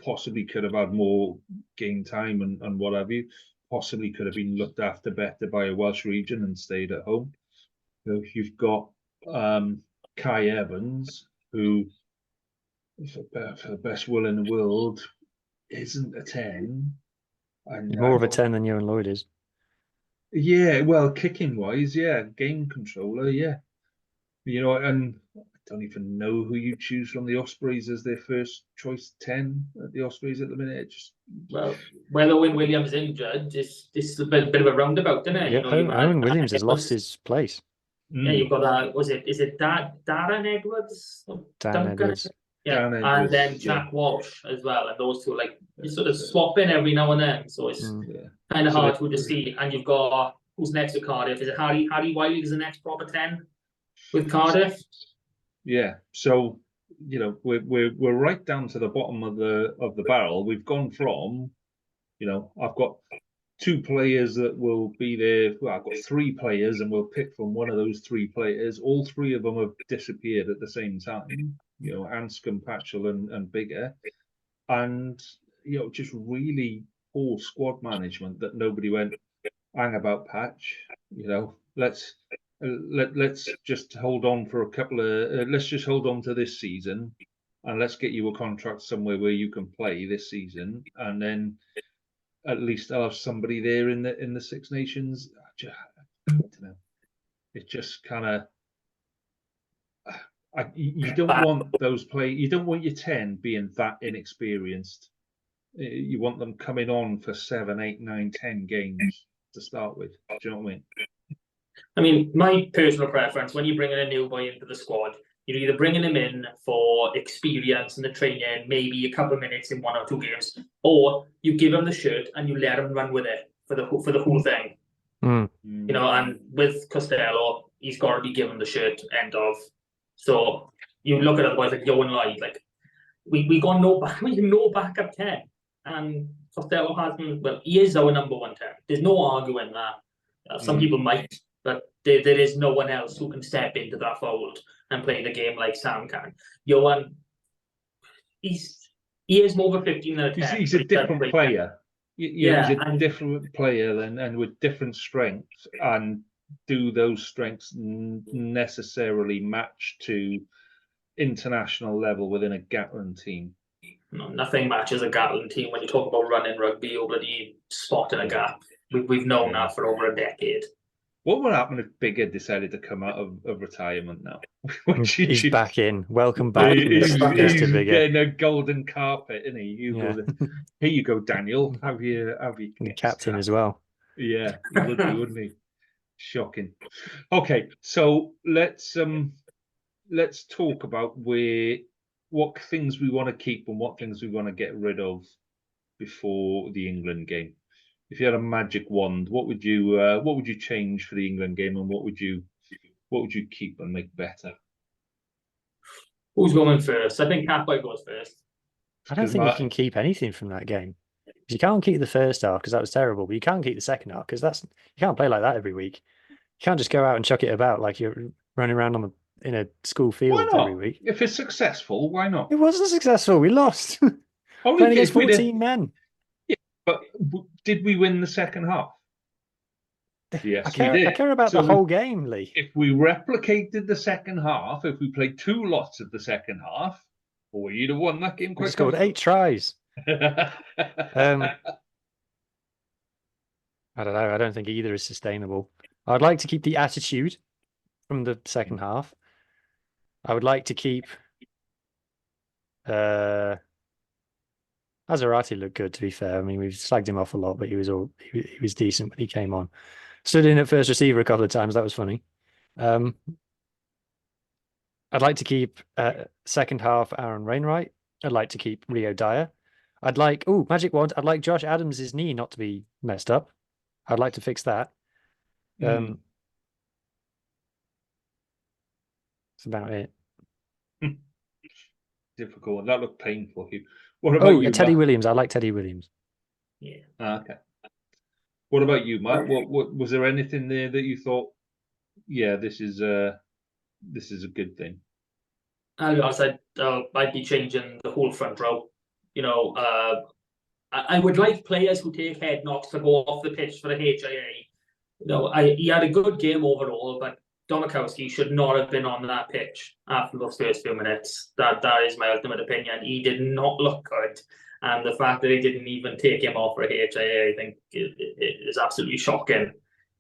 [SPEAKER 4] possibly could have had more game time and what have you, possibly could have been looked after better by a Welsh region and stayed at home. You've got Kai Evans, who, for the best will in the world, isn't a 10. And
[SPEAKER 2] more of a 10 than Yohan Lloyd is.
[SPEAKER 4] Yeah, well, kicking wise, yeah, game controller, yeah. And I don't even know who you choose from the Ospreys as their first choice 10 at the Ospreys at the minute.
[SPEAKER 3] Well, Owen Williams injured, it's a bit of a roundabout, isn't it?
[SPEAKER 2] Yeah, Owen Williams has lost his place.
[SPEAKER 3] Yeah, you've got is it Darren Edwards?
[SPEAKER 2] Dan Edwards.
[SPEAKER 3] Yeah, and then Jack Walsh as well, and those two you sort of swap in every now and then, so it's kind of hard to see. And you've got who's next to Cardiff? Is it Harry Wiley is the next proper 10 with Cardiff?
[SPEAKER 4] Yeah, so we're right down to the bottom of the barrel. We've gone from, I've got 2 players that will be there. Well, I've got 3 players, and we'll pick from one of those 3 players. All 3 of them have disappeared at the same time. Anscombe, Patchell, and Bigger, and just really poor squad management that nobody went, hang about Patch. Let's let's just hold on for a couple of. Let's just hold on to this season, and let's get you a contract somewhere where you can play this season, and then at least I'll have somebody there in the Six Nations. I don't know. It just kind of. You don't want those you don't want your 10 being that inexperienced. You want them coming on for 7, 8, 9, 10 games to start with. Do you know what I mean?
[SPEAKER 3] I mean, my personal preference, when you bring in a new boy into the squad, you're either bringing him in for experience in the training, maybe a couple of minutes in 1 or 2 games, or you give him the shirt and you let him run with it for the whole thing.
[SPEAKER 2] Mm.
[SPEAKER 3] You know, and with Costello, he's got to be given the shirt, end of. So you look at other boys like Joe and Lloyd, like we got no backup 10, and Costello hasn't. Well, he is our number 1 10. There's no arguing that. Some people might, but there is no one else who can step into that fold and play the game like Sam can. Johan, he is more of a 15 than a 10.
[SPEAKER 4] He's a different player. Yeah, he's a different player and with different strengths. And do those strengths necessarily match to international level within a Gatland team?
[SPEAKER 3] No, nothing matches a Gatland team when you talk about running rugby or bloody spotting a gap. We've known that for over a decade.
[SPEAKER 4] What would happen if Bigger decided to come out of retirement now?
[SPEAKER 2] He's back in. Welcome back.
[SPEAKER 4] He's getting a golden carpet, isn't he? Here you go, Daniel. Have you
[SPEAKER 2] the captain as well?
[SPEAKER 4] Yeah, he would be, wouldn't he? Shocking. Okay, so let's talk about what things we want to keep and what things we want to get rid of before the England game. If you had a magic wand, what would you change for the England game, and what would you keep and make better?
[SPEAKER 3] Who's going first? I think Catboy goes first.
[SPEAKER 2] I don't think you can keep anything from that game. You can't keep the first half because that was terrible, but you can keep the second half because you can't play like that every week. You can't just go out and chuck it about like you're running around in a school field every week.
[SPEAKER 4] If it's successful, why not?
[SPEAKER 2] It wasn't successful. We lost. Only against 14 men.
[SPEAKER 4] Yeah, but did we win the second half? Yes, we did.
[SPEAKER 2] I care about the whole game, Lee.
[SPEAKER 4] If we replicated the second half, if we played 2 lots of the second half, we'd have won that game.
[SPEAKER 2] We scored 8 tries. I don't know. I don't think either is sustainable. I'd like to keep the attitude from the second half. I would like to keep Azarati looked good, to be fair. I mean, we've slagged him off a lot, but he was decent when he came on. Stood in at first receiver a couple of times. That was funny. I'd like to keep second half Aaron Wainwright. I'd like to keep Rio Dyer. I'd like magic wand. I'd like Josh Adams' knee not to be messed up. I'd like to fix that. That's about it.
[SPEAKER 4] Difficult. That looked painful. What about you,
[SPEAKER 2] Teddy
[SPEAKER 4] Matt?
[SPEAKER 2] Williams. I like Teddy Williams.
[SPEAKER 3] Yeah.
[SPEAKER 4] Okay. What about you, Matt? What was there anything there that you thought, yeah, this is a good thing?
[SPEAKER 3] I'd be changing the whole front row. You know, I would like players who take head knocks to go off the pitch for the HIA. You know, he had a good game overall, but Domikowski should not have been on that pitch after those first few minutes. That is my ultimate opinion. He did not look good. And the fact that they didn't even take him off for a HIA, I think it is absolutely shocking.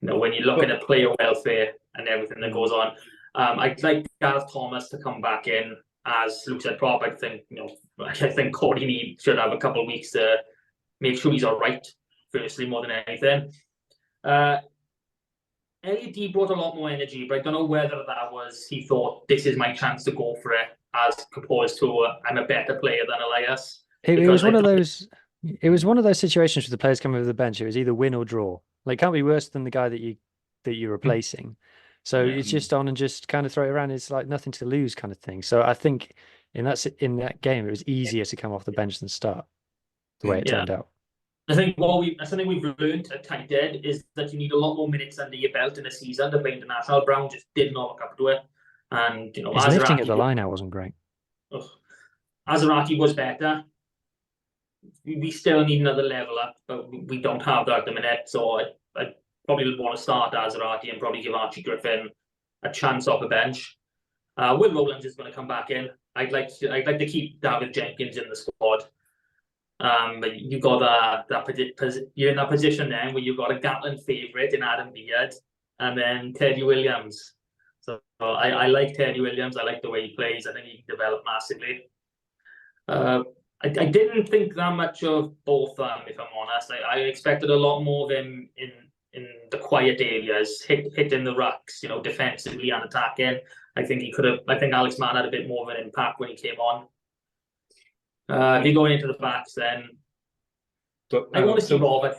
[SPEAKER 3] You know, when you're looking at player welfare and everything that goes on. I'd like Gareth Thomas to come back in as Luke said, prop. I think Cody Mead should have a couple of weeks to make sure he's all right. Firstly, more than anything. Elliot D brought a lot more energy, but I don't know whether that was he thought this is my chance to go for it, as opposed to I'm a better player than Elias.
[SPEAKER 2] It was one of those. It was one of those situations with the players coming over the bench. It was either win or draw. Like, can't be worse than the guy that you're replacing. So it's just on and just kind of throw it around. It's like nothing to lose kind of thing. So I think in that game, it was easier to come off the bench than start. The way it turned out.
[SPEAKER 3] I think something we've learned at tight end is that you need a lot more minutes under your belt in a season to play international. Brown just did not look up to it, and you know,
[SPEAKER 2] his lifting at the line out wasn't great.
[SPEAKER 3] Azarati was better. We still need another level up, but we don't have that at the minute. So I probably would want to start Azarati and probably give Archie Griffin a chance off the bench. Will Rowlands is going to come back in. I'd like to keep David Jenkins in the squad. But you've got you're in that position then where you've got a Gatland favourite in Adam Beard, and then Teddy Williams. So I like Teddy Williams. I like the way he plays. I think he can develop massively. I didn't think that much of both of them, if I'm honest. I expected a lot more of them in the quiet areas, hitting the rucks, defensively and attacking. I think Alex Mann had a bit more of an impact when he came on. If you're going into the backs, then I want to see Robert.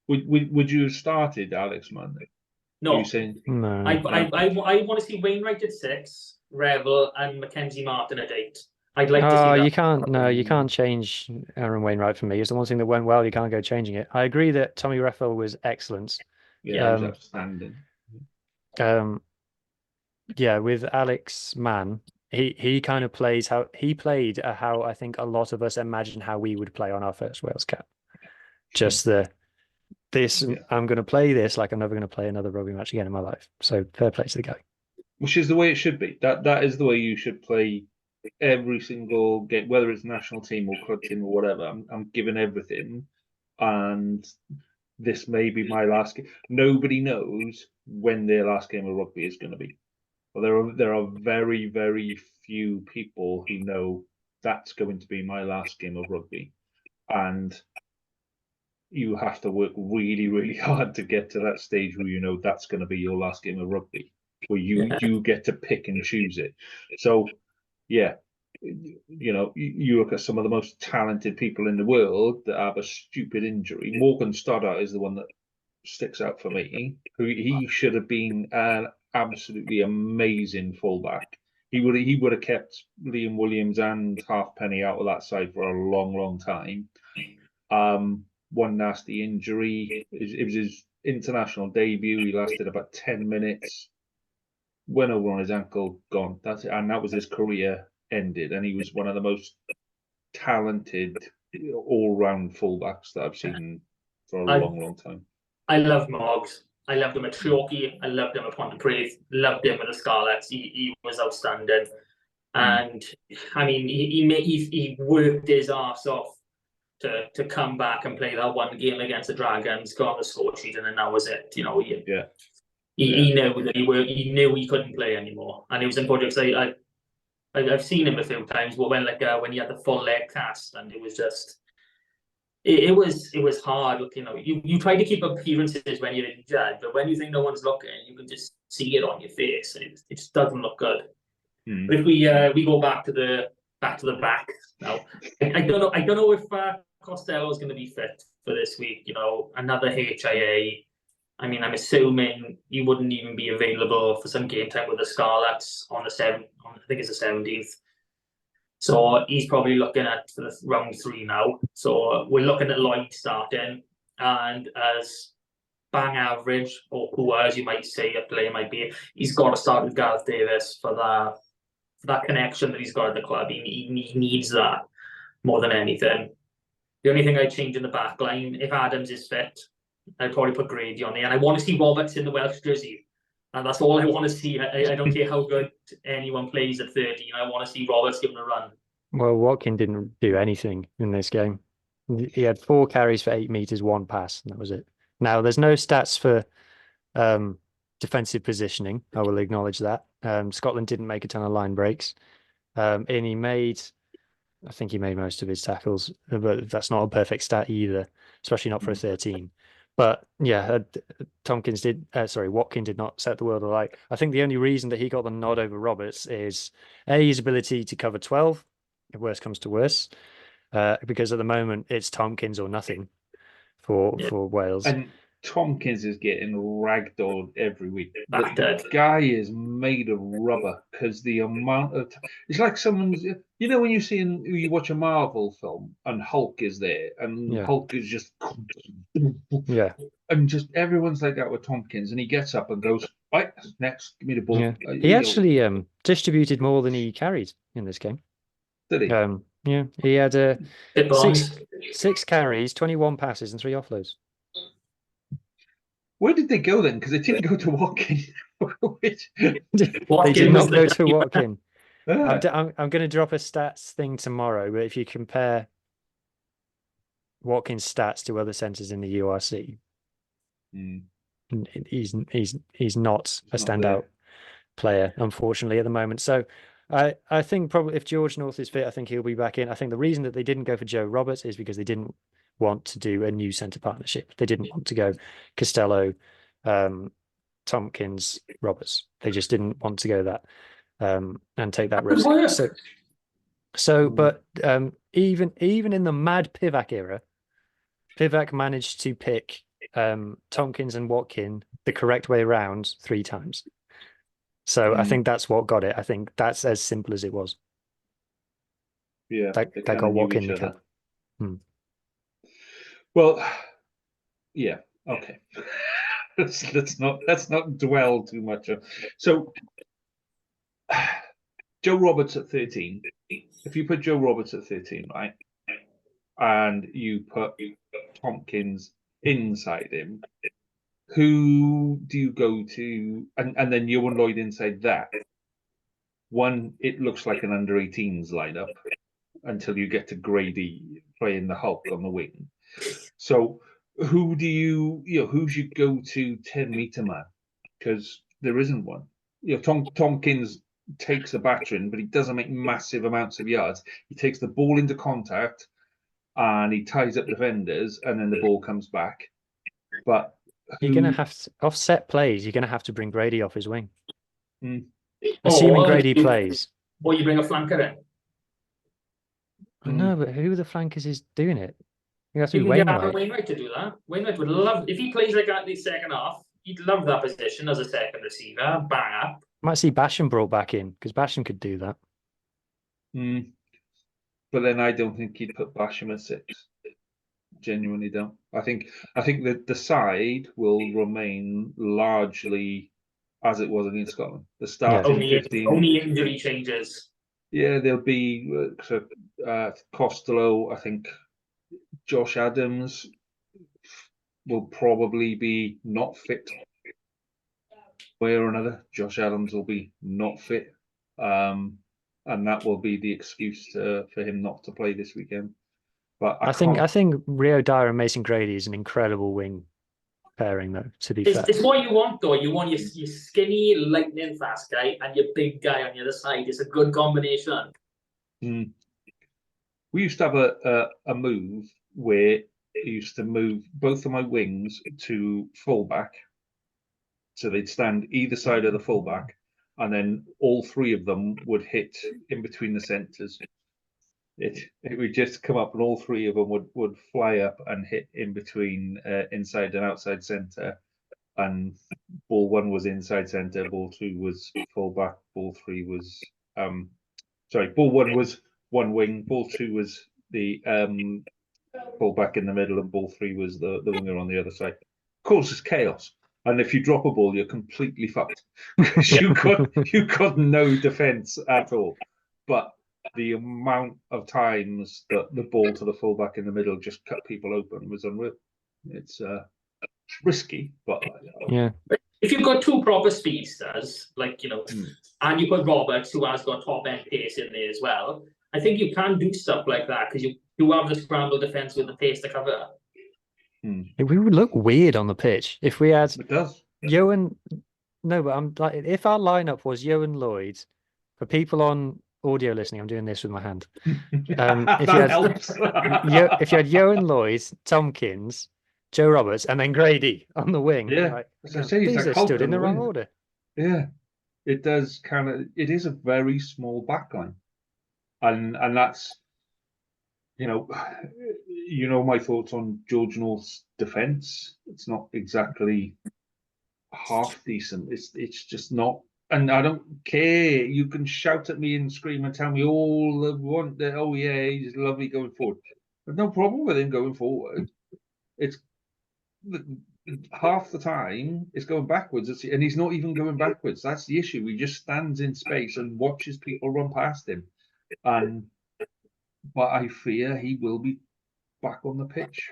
[SPEAKER 4] Would you have started Alex Mann?
[SPEAKER 3] No.
[SPEAKER 2] No.
[SPEAKER 3] I want to see Wainwright at 6, Revel, and Mackenzie Martin at 8. I'd like to see that.
[SPEAKER 2] You can't change Aaron Wainwright for me. It's the one thing that went well. You can't go changing it. I agree that Tommy Reffel was excellent.
[SPEAKER 4] Yeah, he was outstanding.
[SPEAKER 2] With Alex Mann, he kind of plays how he played how I think a lot of us imagine how we would play on our first Wales cap. Just I'm going to play this like I'm never going to play another rugby match again in my life. So fair play to the guy.
[SPEAKER 4] Which is the way it should be. That is the way you should play every single game, whether it's national team or club team or whatever. I'm giving everything, and this may be my last game. Nobody knows when their last game of rugby is going to be. Well, there are very, very few people who know that's going to be my last game of rugby, and you have to work really, really hard to get to that stage where that's going to be your last game of rugby, where you get to pick and choose it. So, yeah, you look at some of the most talented people in the world that have a stupid injury. Morgan Stoddart is the one that sticks out for me. He should have been an absolutely amazing fullback. He would have kept Liam Williams and Halfpenny out of that side for a long, long time. One nasty injury. It was his international debut. He lasted about 10 minutes. Went over on his ankle, gone. That's it. And that was his career ended. And he was one of the most talented all-round fullbacks that I've seen for a long, long time.
[SPEAKER 3] I loved Moggs. I loved him at Torquay. I loved him at Pontypridd. Loved him at the Scarlets. He was outstanding. And I mean, he worked his arse off to come back and play that one game against the Dragons, got on the score sheet, and then that was it. He knew that he knew he couldn't play anymore, and it was important because I've seen him a few times. But when he had the full leg cast, and it was just it was hard. You try to keep appearances when you're injured, but when you think no one's looking, you can just see it on your face, and it just doesn't look good. But if we go back to the back now, I don't know if Costello is going to be fit for this week. Another HIA. I mean, I'm assuming he wouldn't even be available for some game time with the Scarlets on the 7th. I think it's the 17th. So he's probably looking at for the round 3 now. So we're looking at Lloyd starting, and as bang average or poor as you might say a player might be, he's got to start with Gareth Davis for that connection that he's got at the club. He needs that more than anything. The only thing I'd change in the back line, if Adams is fit, I'd probably put Grady on there. And I want to see Roberts in the Welsh jersey. And that's all I want to see. I don't care how good anyone plays at 13. I want to see Roberts give him a run.
[SPEAKER 2] Well, Watkin didn't do anything in this game. He had 4 carries for 8 meters, 1 pass, and that was it. Now, there's no stats for defensive positioning. I will acknowledge that. Scotland didn't make a ton of line breaks. And I think he made most of his tackles, but that's not a perfect stat either, especially not for a 13. But yeah, Watkin did not set the world alight. I think the only reason that he got the nod over Roberts is his ability to cover 12, if worse comes to worse, because at the moment it's Tompkins or nothing for Wales.
[SPEAKER 4] And Tompkins is getting ragdolled every week. The guy is made of rubber because the amount of it's like someone's. When you watch a Marvel film and Hulk is there and Hulk is just and just everyone's like that with Tompkins, and he gets up and goes right next, give me the ball.
[SPEAKER 2] Yeah. He actually distributed more than he carried in this game.
[SPEAKER 4] Did he?
[SPEAKER 2] He had 6 carries, 21 passes, and 3 offloads.
[SPEAKER 4] Where did they go then? Because they didn't go to Watkin. Which,
[SPEAKER 2] They
[SPEAKER 3] Watkin
[SPEAKER 2] did
[SPEAKER 3] was
[SPEAKER 2] not
[SPEAKER 3] the
[SPEAKER 2] go to
[SPEAKER 3] dummy man.
[SPEAKER 2] Watkin.
[SPEAKER 4] ah,
[SPEAKER 2] I'm going to drop a stats thing tomorrow, but if you compare Watkin's stats to other centres in the URC,
[SPEAKER 4] mm,
[SPEAKER 2] he's not a
[SPEAKER 4] it's not
[SPEAKER 2] standout
[SPEAKER 4] there.
[SPEAKER 2] player, unfortunately, at the moment. So I think probably if George North is fit, I think he'll be back in. I think the reason that they didn't go for Joe Roberts is because they didn't want to do a new centre partnership. They didn't want to go Costello, Tompkins, Roberts. They just didn't want to go that and take that risk.
[SPEAKER 3] work.
[SPEAKER 2] But even in the mad Pivac era, Pivac managed to pick Tompkins and Watkin the correct way around 3 times. So I think that's what got it. I think that's as simple as it was.
[SPEAKER 4] Yeah,
[SPEAKER 2] That
[SPEAKER 4] they
[SPEAKER 2] got
[SPEAKER 4] kinda knew
[SPEAKER 2] Watkin
[SPEAKER 4] each
[SPEAKER 2] the
[SPEAKER 4] other.
[SPEAKER 2] cap.
[SPEAKER 4] Well, yeah, okay. let's not dwell too much on. So Joe Roberts at 13. If you put Joe Roberts at 13, right, and you put Tompkins inside him, who do you go to? And then Ewan Lloyd inside that. One, it looks like an under 18's lineup until you get to Grady playing the Hulk on the wing. So who do who's your go-to 10-meter man? Because there isn't one. Tompkins takes a battering, but he doesn't make massive amounts of yards. He takes the ball into contact and he ties up defenders, and then the ball comes back. But
[SPEAKER 2] You're going to have to offset plays. You're going to have to bring Grady off his wing. Assuming Grady plays.
[SPEAKER 3] Or you bring a flanker in.
[SPEAKER 2] I know, but who the flankers is doing it? You have to
[SPEAKER 3] You
[SPEAKER 2] be
[SPEAKER 3] can get Aaron
[SPEAKER 2] Wainwright.
[SPEAKER 3] Wainwright to do that. Wainwright would love, if he plays like that in the second half, he'd love that position as a second receiver. Bang up.
[SPEAKER 2] Might see Basham brought back in because Basham could do that.
[SPEAKER 4] But then I don't think he'd put Basham at 6. Genuinely don't. I think that the side will remain largely as it was against Scotland. The starting 15.
[SPEAKER 3] Only injury changes.
[SPEAKER 4] Yeah, there'll be Costello. I think Josh Adams will probably be not fit. Way or another, Josh Adams will be not fit, and that will be the excuse for him not to play this weekend. But I
[SPEAKER 2] think Rio Dyer and Mason Grady is an incredible wing pairing, though. To be fair,
[SPEAKER 3] it's what you want, though. You want your skinny, lightning fast guy and your big guy on the other side. It's a good combination.
[SPEAKER 4] We used to have a move where I used to move both of my wings to fullback, so they'd stand either side of the fullback, and then all 3 of them would hit in between the centres. It would just come up, and all 3 of them would fly up and hit in between inside and outside centre. And ball 1 was inside centre, ball 2 was fullback, ball 3 was ball 1 was one wing, ball 2 was the fullback in the middle, and ball 3 was the winger on the other side. Causes chaos. And if you drop a ball, you're completely fucked because you got no defence at all. But the amount of times that the ball to the fullback in the middle just cut people open was unreal. It's risky, but
[SPEAKER 2] yeah.
[SPEAKER 3] If you've got 2 proper speedsters, like and you put Roberts, who has got top end pace in there as well, I think you can do stuff like that because you have the scramble defense with the pace to cover.
[SPEAKER 2] We would look weird on the pitch if we had Ewan. No, but I'm like, if our lineup was Ewan Lloyd, for people on audio listening, I'm doing this with my hand. If you had Ewan Lloyd, Tompkins, Joe Roberts, and then Grady on the wing, these are stood in the wrong order.
[SPEAKER 4] Yeah, it does it is a very small backline, and that's my thoughts on George North's defence. It's not exactly half decent. It's just not. And I don't care. You can shout at me and scream and tell me all the want that. Oh yeah, he's lovely going forward. There's no problem with him going forward. It's half the time it's going backwards, and he's not even going backwards. That's the issue. He just stands in space and watches people run past him. But I fear he will be back on the pitch.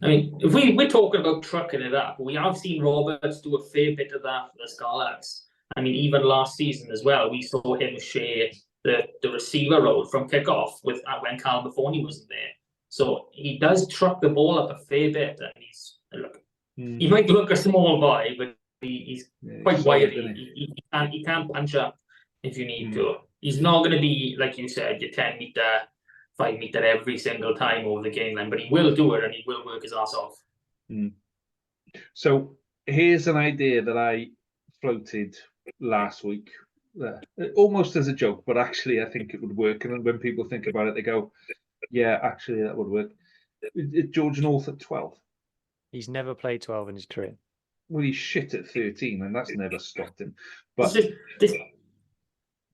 [SPEAKER 3] I mean, if we're talking about trucking it up, we have seen Roberts do a fair bit of that for the Scarlets. I mean, even last season as well, we saw him share the receiver role from kickoff with when Cal Mahoney wasn't there. So he does truck the ball up a fair bit, and he might look a small boy, but he's quite wiry. He can punch up if you need to. He's not going to be, like you said, your 10-meter, 5-meter every single time over the game line, but he will do it and he will work his ass off.
[SPEAKER 4] So here's an idea that I floated last week, almost as a joke, but actually I think it would work. And when people think about it, they go, yeah, actually that would work. George North at 12.
[SPEAKER 2] He's never played 12 in his career.
[SPEAKER 4] Well, he's shit at 13, and that's never stopped him. But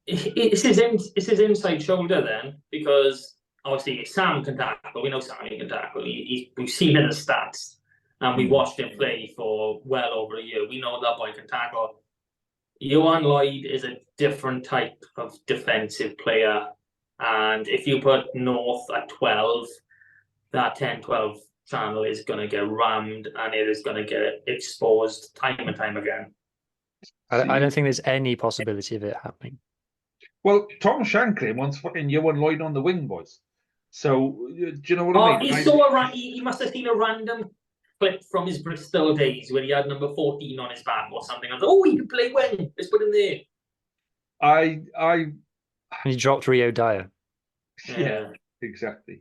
[SPEAKER 3] it's his inside shoulder then, because obviously Sam can tackle. We know Sam can tackle. We've seen in the stats, and we watched him play for well over a year. We know that boy can tackle. Johan Lloyd is a different type of defensive player, and if you put North at 12, that 10-12 channel is going to get rammed, and it is going to get exposed time and time again.
[SPEAKER 2] I don't think there's any possibility of it happening.
[SPEAKER 4] Well, Tom Shankly wants fucking Johan Lloyd on the wing, boys. So, do you know what I mean?
[SPEAKER 3] He must have seen a random clip from his Bristol days where he had number 14 on his back or something. I thought, he can play wing. Let's put him there.
[SPEAKER 2] He dropped Rio Dyer.
[SPEAKER 4] Yeah, exactly.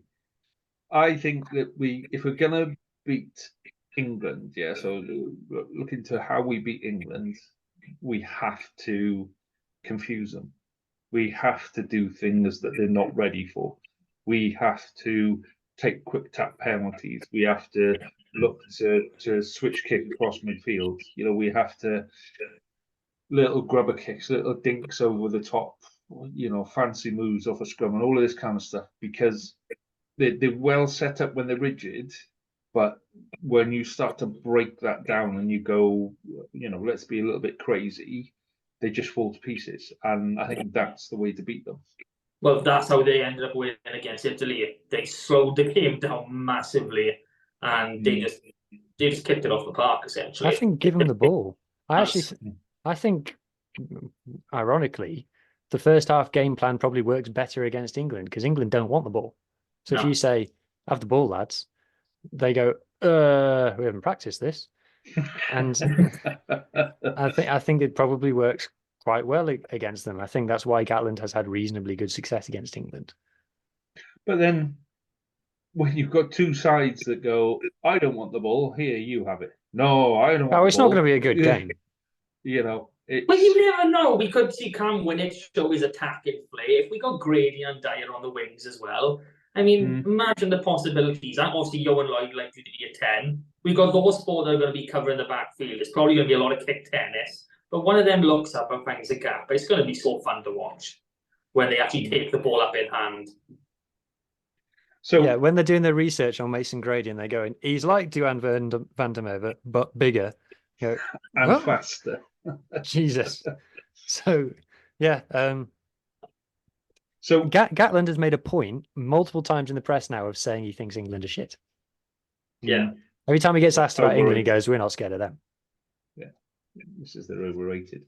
[SPEAKER 4] I think that if we're going to beat England, so look into how we beat England, we have to confuse them. We have to do things that they're not ready for. We have to take quick tap penalties. We have to look to switch kick across midfield. We have to little grubber kicks, little dinks over the top, fancy moves off a scrum and all of this kind of stuff, because they're well set up when they're rigid, but when you start to break that down and you go, let's be a little bit crazy, they just fall to pieces. And I think that's the way to beat them.
[SPEAKER 3] Well, that's how they ended up winning against Italy. They slowed the game down massively, and they just kicked it off the park, essentially.
[SPEAKER 2] I think give them the ball. I think, ironically, the first half game plan probably works better against England, because England don't want the ball. So if you say, have the ball, lads, they go, we haven't practiced this. And I think it probably works quite well against them. I think that's why Gatland has had reasonably good success against England.
[SPEAKER 4] But then when you've got two sides that go, I don't want the ball, here, you have it. No, I don't want the ball.
[SPEAKER 2] It's not going to be a good game.
[SPEAKER 3] But you never know. We could see Cam Winnett show his attacking play. If we got Grady and Dyer on the wings as well, I mean, imagine the possibilities. And obviously, Johan Lloyd likely to be a 10. We've got those four that are going to be covering the backfield. It's probably going to be a lot of kick tennis. But one of them looks up and finds a gap. It's going to be so fun to watch when they actually take the ball up in hand.
[SPEAKER 2] So yeah, when they're doing their research on Mason Grady and they're going, he's like Duan van der Merwe, but bigger.
[SPEAKER 4] And faster.
[SPEAKER 2] Jesus. So, yeah.
[SPEAKER 4] So
[SPEAKER 2] Gatland has made a point multiple times in the press now of saying he thinks England are shit.
[SPEAKER 3] Yeah.
[SPEAKER 2] Every time he gets asked about England, he goes, we're not scared of them.
[SPEAKER 4] Yeah. This is they're overrated.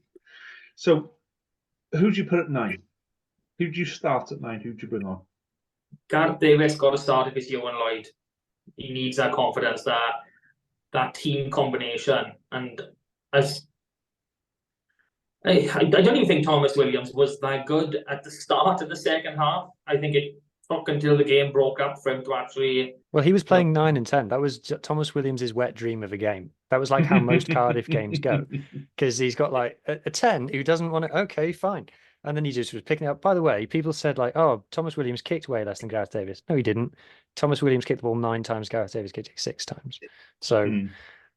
[SPEAKER 4] So who'd you put at 9? Who'd you start at 9? Who'd you bring on?
[SPEAKER 3] Gareth Davis got to start if it's Johan Lloyd. He needs that confidence, that team combination. And as I don't even think Thomas Williams was that good at the start of the second half. I think it took until the game broke up for him to actually...
[SPEAKER 2] Well, he was playing 9 and 10. That was Thomas Williams' wet dream of a game. That was like how most Cardiff games go. Because he's got like a 10 who doesn't want to... Okay, fine. And then he just was picking it up. By the way, people said like, oh, Thomas Williams kicked way less than Gareth Davis. No, he didn't. Thomas Williams kicked the ball 9 times. Gareth Davis kicked it 6 times. So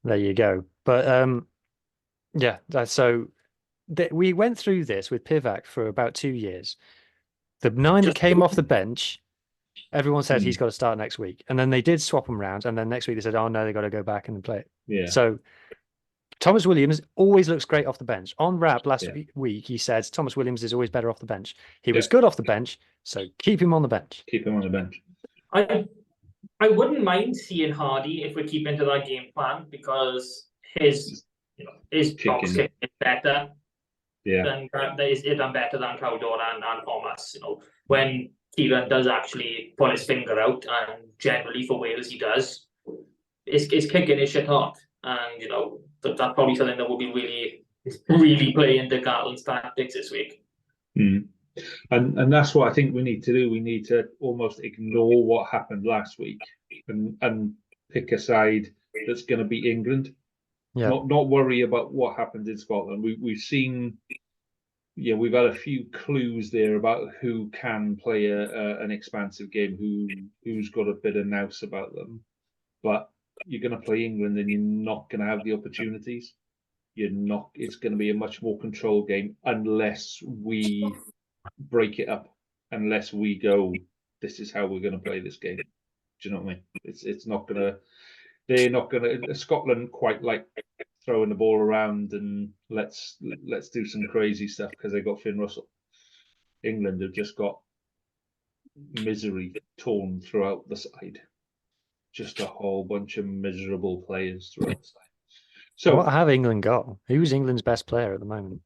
[SPEAKER 2] there you go. But yeah, so... we went through this with Pivac for about 2 years. The 9 that came off the bench, everyone said he's got to start next week. And then they did swap them around. And then next week they said, oh, no, they got to go back and play it.
[SPEAKER 4] Yeah.
[SPEAKER 2] So Thomas Williams always looks great off the bench. On Rap last week, he said Thomas Williams is always better off the bench. He was good off the bench, so keep him on the bench.
[SPEAKER 4] Keep him on the bench.
[SPEAKER 3] I wouldn't mind seeing Hardy if we're keeping to that game plan, because his box
[SPEAKER 4] Kicking.
[SPEAKER 3] kick is better
[SPEAKER 4] Yeah.
[SPEAKER 3] than done better than Cowdor and Thomas. You know, when Kieran does actually pull his finger out, and generally for Wales he does, his kicking is shit hot, and you know that's probably something that will be really playing the Gatland's tactics this week.
[SPEAKER 4] Mm. And that's what I think we need to do. We need to almost ignore what happened last week and pick a side that's going to beat England.
[SPEAKER 2] Yeah.
[SPEAKER 4] Not worry about what happened in Scotland. We've seen, we've had a few clues there about who can play an expansive game, who's got a bit of nous about them. But you're going to play England, and you're not going to have the opportunities. You're not. It's going to be a much more controlled game unless we break it up, unless we go, this is how we're going to play this game. Do you know what I mean? It's not going to. They're not going to. Scotland quite like throwing the ball around and let's do some crazy stuff because they got Finn Russell. England have just got misery torn throughout the side. Just a whole bunch of miserable players throughout the side. So
[SPEAKER 2] what have England got? Who's England's best player at the moment?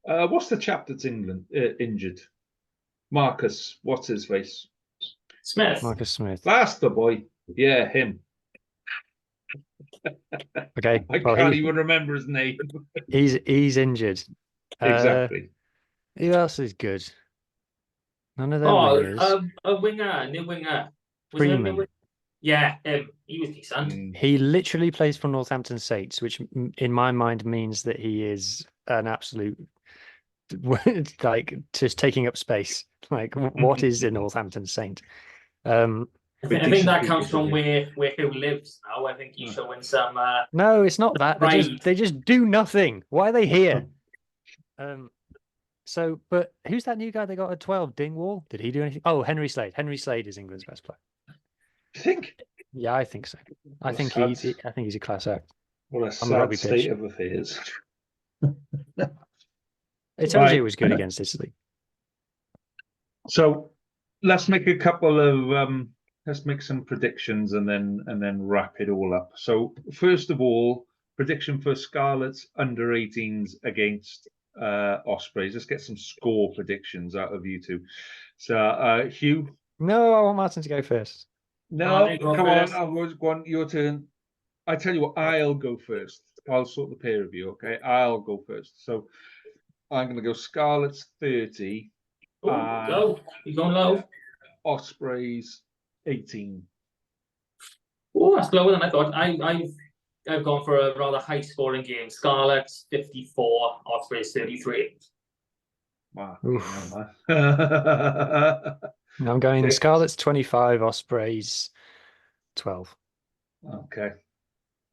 [SPEAKER 4] What's the chap that's injured? Marcus, what's his face?
[SPEAKER 3] Smith.
[SPEAKER 2] Marcus Smith.
[SPEAKER 4] That's the boy. Yeah, him.
[SPEAKER 2] Okay.
[SPEAKER 4] I can't even remember his name.
[SPEAKER 2] He's injured.
[SPEAKER 4] Exactly.
[SPEAKER 2] Who else is good? None of them wingers.
[SPEAKER 3] A new winger. Was it
[SPEAKER 2] Freeman.
[SPEAKER 3] Yeah, he was decent.
[SPEAKER 2] He literally plays for Northampton Saints, which in my mind means that he is an absolute like just taking up space. Like, what is a Northampton Saint?
[SPEAKER 3] I think that comes from where Hugh lives now. I think he's showing some.
[SPEAKER 2] No, it's not that. They just do nothing. Why are they here? So, but who's that new guy they got at 12? Dingwall? Did he do anything? Oh, Henry Slade. Henry Slade is England's best player.
[SPEAKER 4] I think.
[SPEAKER 2] Yeah, I think so. I think he's a class act.
[SPEAKER 4] What a sad state of affairs.
[SPEAKER 2] It tells you it was good against Italy.
[SPEAKER 4] So let's make a couple of let's make some predictions and then wrap it all up. So first of all, prediction for Scarlets under 18s against Ospreys. Let's get some score predictions out of you two. So Hugh.
[SPEAKER 2] No, I want Martin to go first.
[SPEAKER 4] No, come on, I was going your turn. I tell you what, I'll go first. I'll sort the pair of you, okay? I'll go first. So I'm gonna go Scarlets 30.
[SPEAKER 3] Go. You going low?
[SPEAKER 4] Ospreys 18.
[SPEAKER 3] Oh, that's lower than I thought. I've gone for a rather high scoring game. Scarlets 54, Ospreys 33.
[SPEAKER 4] Wow.
[SPEAKER 2] I'm going Scarlets 25, Ospreys 12.
[SPEAKER 4] Okay.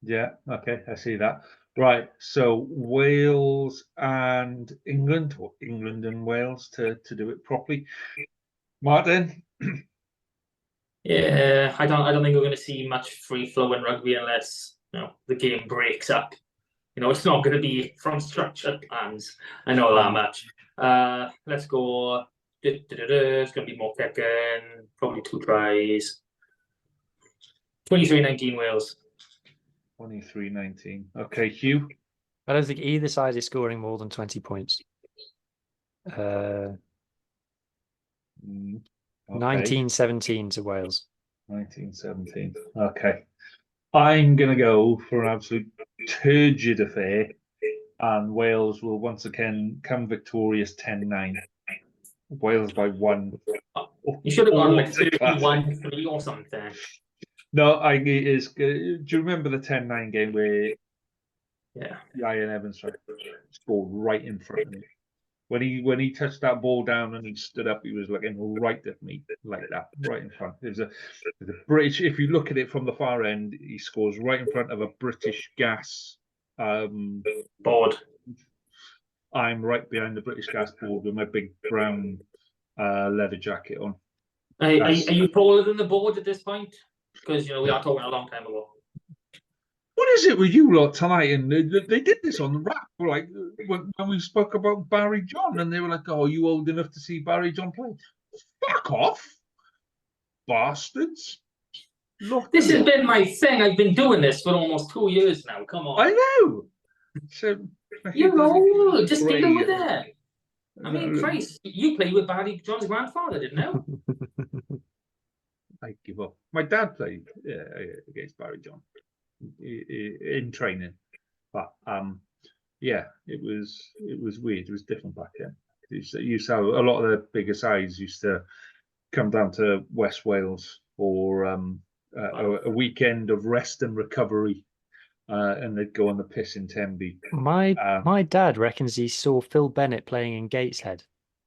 [SPEAKER 4] Yeah, okay, I see that. Right, so Wales and England, or England and Wales to do it properly. Martin?
[SPEAKER 3] Yeah, I don't think we're going to see much free flowing rugby unless the game breaks up. It's not going to be from structured plans. I know that much. Let's go. It's going to be more kicking, probably 2 tries. 23-19 Wales.
[SPEAKER 4] 23-19. Okay, Hugh?
[SPEAKER 2] I don't think either side is scoring more than 20 points. 19-17 to Wales.
[SPEAKER 4] 19-17. Okay. I'm going to go for an absolute turgid affair, and Wales will once again come victorious 10-9. Wales by 1.
[SPEAKER 3] You should have gone like 31-3 or something.
[SPEAKER 4] No, it is. Do you remember the 10-9 game where Ian Evans scored right in front of me? When he touched that ball down and he stood up, he was looking right at me like that, right in front. There's a British. If you look at it from the far end, he scores right in front of a British Gas
[SPEAKER 3] board.
[SPEAKER 4] I'm right behind the British Gas board with my big brown leather jacket on.
[SPEAKER 3] Are you taller than the board at this point? Because we are talking a long time ago.
[SPEAKER 4] What is it with you lot tonight? And they did this on the rap, like when we spoke about Barry John, and they were like, "Oh, are you old enough to see Barry John play?" Fuck off! bastards. Look,
[SPEAKER 3] This has been my thing. I've been doing this for almost 2 years now. Come on.
[SPEAKER 4] I know. So
[SPEAKER 3] You're old. Just
[SPEAKER 4] Grey.
[SPEAKER 3] deal with it. I mean,
[SPEAKER 4] No,
[SPEAKER 3] Christ, you played with Barry John's grandfather, didn't you?
[SPEAKER 4] I give up. My dad played against Barry John in training, but yeah, it was weird. It was different back then. You saw a lot of the bigger sides used to come down to West Wales for a weekend of rest and recovery, and they'd go on the piss in Tenby.
[SPEAKER 2] My dad reckons he saw Phil Bennett playing in Gateshead,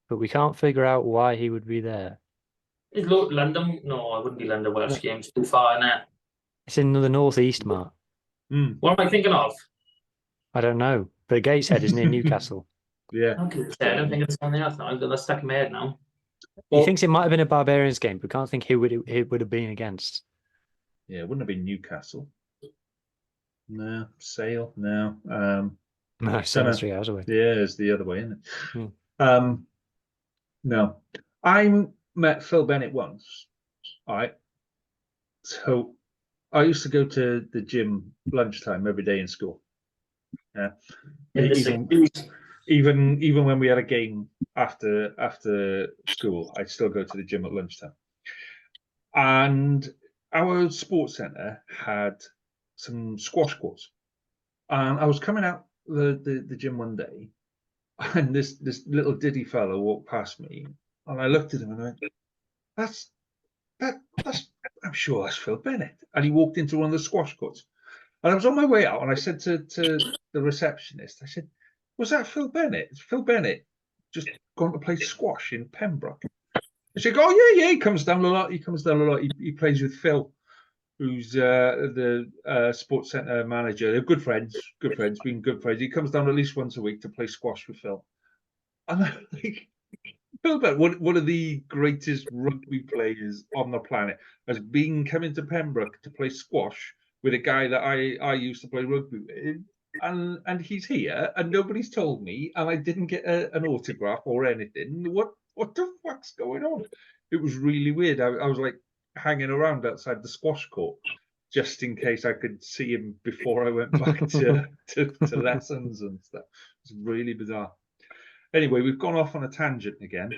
[SPEAKER 2] but we can't figure out why he would be there.
[SPEAKER 3] Is London? No, I wouldn't be London Welsh games. Too far in there.
[SPEAKER 2] It's in the northeast, Mark.
[SPEAKER 3] What am I thinking of?
[SPEAKER 2] I don't know, but Gateshead is near Newcastle.
[SPEAKER 4] Yeah.
[SPEAKER 3] Okay, I don't think it's on the earth now. I've got that stuck in my head now.
[SPEAKER 2] He thinks it might have been a Barbarians game, but can't think who it would have been against.
[SPEAKER 4] Yeah, it wouldn't have been Newcastle. No, Sale. No.
[SPEAKER 2] No, 3 hours away.
[SPEAKER 4] Yeah, it's the other way, isn't it?
[SPEAKER 2] Hmm.
[SPEAKER 4] No. I met Phil Bennett once. All right. So I used to go to the gym lunchtime every day in school. Yeah. Even when we had a game after school, I'd still go to the gym at lunchtime. And our sports centre had some squash courts. And I was coming out the gym one day, and this little diddy fellow walked past me, and I looked at him and I went, that's I'm sure that's Phil Bennett. And he walked into one of the squash courts. And I was on my way out, and I said to the receptionist, I said, was that Phil Bennett? Is Phil Bennett just gone to play squash in Pembroke? And she goes, oh yeah, he comes down a lot. He plays with Phil, who's the sports centre manager. They're good friends, been good friends. He comes down at least once a week to play squash with Phil. And I'm like, Phil Bennett, one of the greatest rugby players on the planet, has been coming to Pembroke to play squash with a guy that I used to play rugby with. And he's here, and nobody's told me, and I didn't get an autograph or anything. What the fuck's going on? It was really weird. I was like hanging around outside the squash court just in case I could see him before I went back to lessons and stuff. It's really bizarre. Anyway, we've gone off on a tangent again.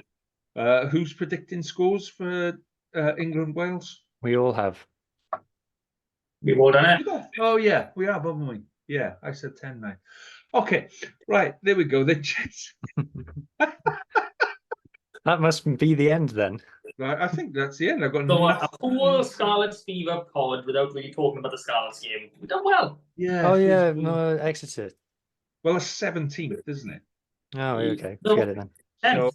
[SPEAKER 4] Who's predicting scores for England Wales?
[SPEAKER 2] We all have.
[SPEAKER 3] We've all done it.
[SPEAKER 4] Oh yeah, we have, haven't we? Yeah, I said 10-9. Okay, right, there we go. Then
[SPEAKER 2] that must be the end then.
[SPEAKER 4] Right, I think that's the end. I've got
[SPEAKER 3] so a whole Scarlets Fever pod without really talking about the Scarlets game. We've done well.
[SPEAKER 4] Yeah.
[SPEAKER 2] Oh yeah, no, Exeter.
[SPEAKER 4] Well, it's 17th, isn't it?
[SPEAKER 2] Oh, okay. Forget it then.
[SPEAKER 4] So,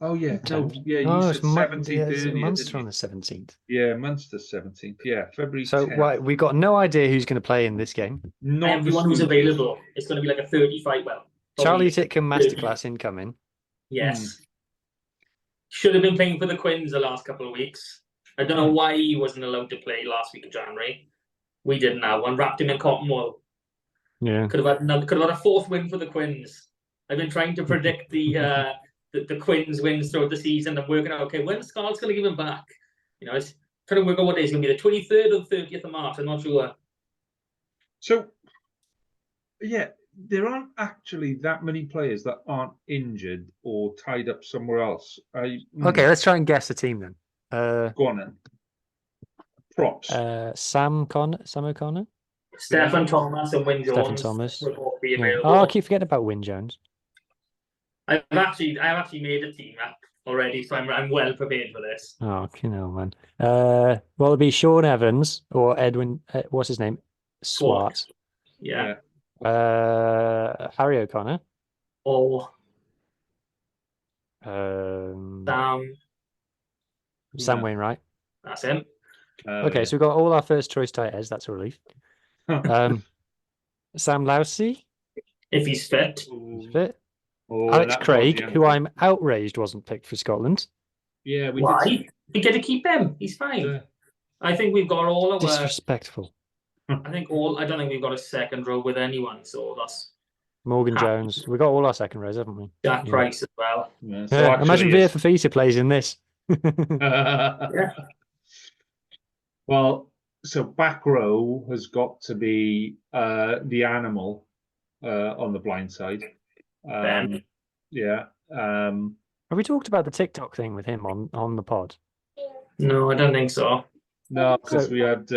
[SPEAKER 4] oh yeah, no, yeah. You said 17th.
[SPEAKER 2] Munster on the 17th.
[SPEAKER 4] Yeah, Munster 17th. Yeah, February.
[SPEAKER 2] So
[SPEAKER 4] 10th.
[SPEAKER 2] we got no idea who's going to play in this game.
[SPEAKER 4] Not
[SPEAKER 3] everyone who's available. It's going to be like a 35. Well,
[SPEAKER 2] Charlie Titcombe masterclass incoming.
[SPEAKER 3] Yes. Should have been playing for the Quins the last couple of weeks. I don't know why he wasn't allowed to play last week of January. We didn't have one. Wrapped him in cotton wool.
[SPEAKER 2] Yeah.
[SPEAKER 3] Could have had a fourth win for the Quins. I've been trying to predict the Quins wins throughout the season and working out, okay, when Scarlett's going to give him back? You know, it's trying to work out what day it's going to be, the 23rd or the 30th of March. I'm not sure.
[SPEAKER 4] So, yeah, there aren't actually that many players that aren't injured or tied up somewhere else.
[SPEAKER 2] Okay, let's try and guess the team then.
[SPEAKER 4] Go on then. Props.
[SPEAKER 2] Sam O'Connor?
[SPEAKER 3] Stephen Thomas and Wyn Jones.
[SPEAKER 2] Stephen Thomas.
[SPEAKER 3] Will both be
[SPEAKER 2] Yeah.
[SPEAKER 3] available.
[SPEAKER 2] Oh, I keep forgetting about Wyn Jones.
[SPEAKER 3] I've actually made a team up already, so I'm well prepared for this.
[SPEAKER 2] Oh, you know, man. Well, it'll be Sean Evans or Edwin. What's his name? Swart.
[SPEAKER 3] Yeah.
[SPEAKER 2] Harry O'Connor.
[SPEAKER 3] Or
[SPEAKER 2] Sam Wainwright.
[SPEAKER 3] That's him.
[SPEAKER 2] Okay, so we've got all our first choice tight ends. That's a relief. Sam Lousy.
[SPEAKER 3] If he's fit.
[SPEAKER 2] Fit. Alex Craig, who I'm outraged wasn't picked for Scotland.
[SPEAKER 4] Yeah,
[SPEAKER 3] why? We get to keep him. He's fine. Yeah. I think we've got all of
[SPEAKER 2] disrespectful.
[SPEAKER 3] I don't think we've got a second row with anyone, so that's
[SPEAKER 2] Morgan Jones. We've got all our second rows, haven't we?
[SPEAKER 3] Jack Price as well.
[SPEAKER 4] Yeah,
[SPEAKER 2] so imagine Via Fafita plays in this.
[SPEAKER 4] Well, so back row has got to be the animal on the blind side. Yeah.
[SPEAKER 2] Have we talked about the TikTok thing with him on the pod?
[SPEAKER 3] No, I don't think so.
[SPEAKER 4] No, because
[SPEAKER 2] So-
[SPEAKER 4] we had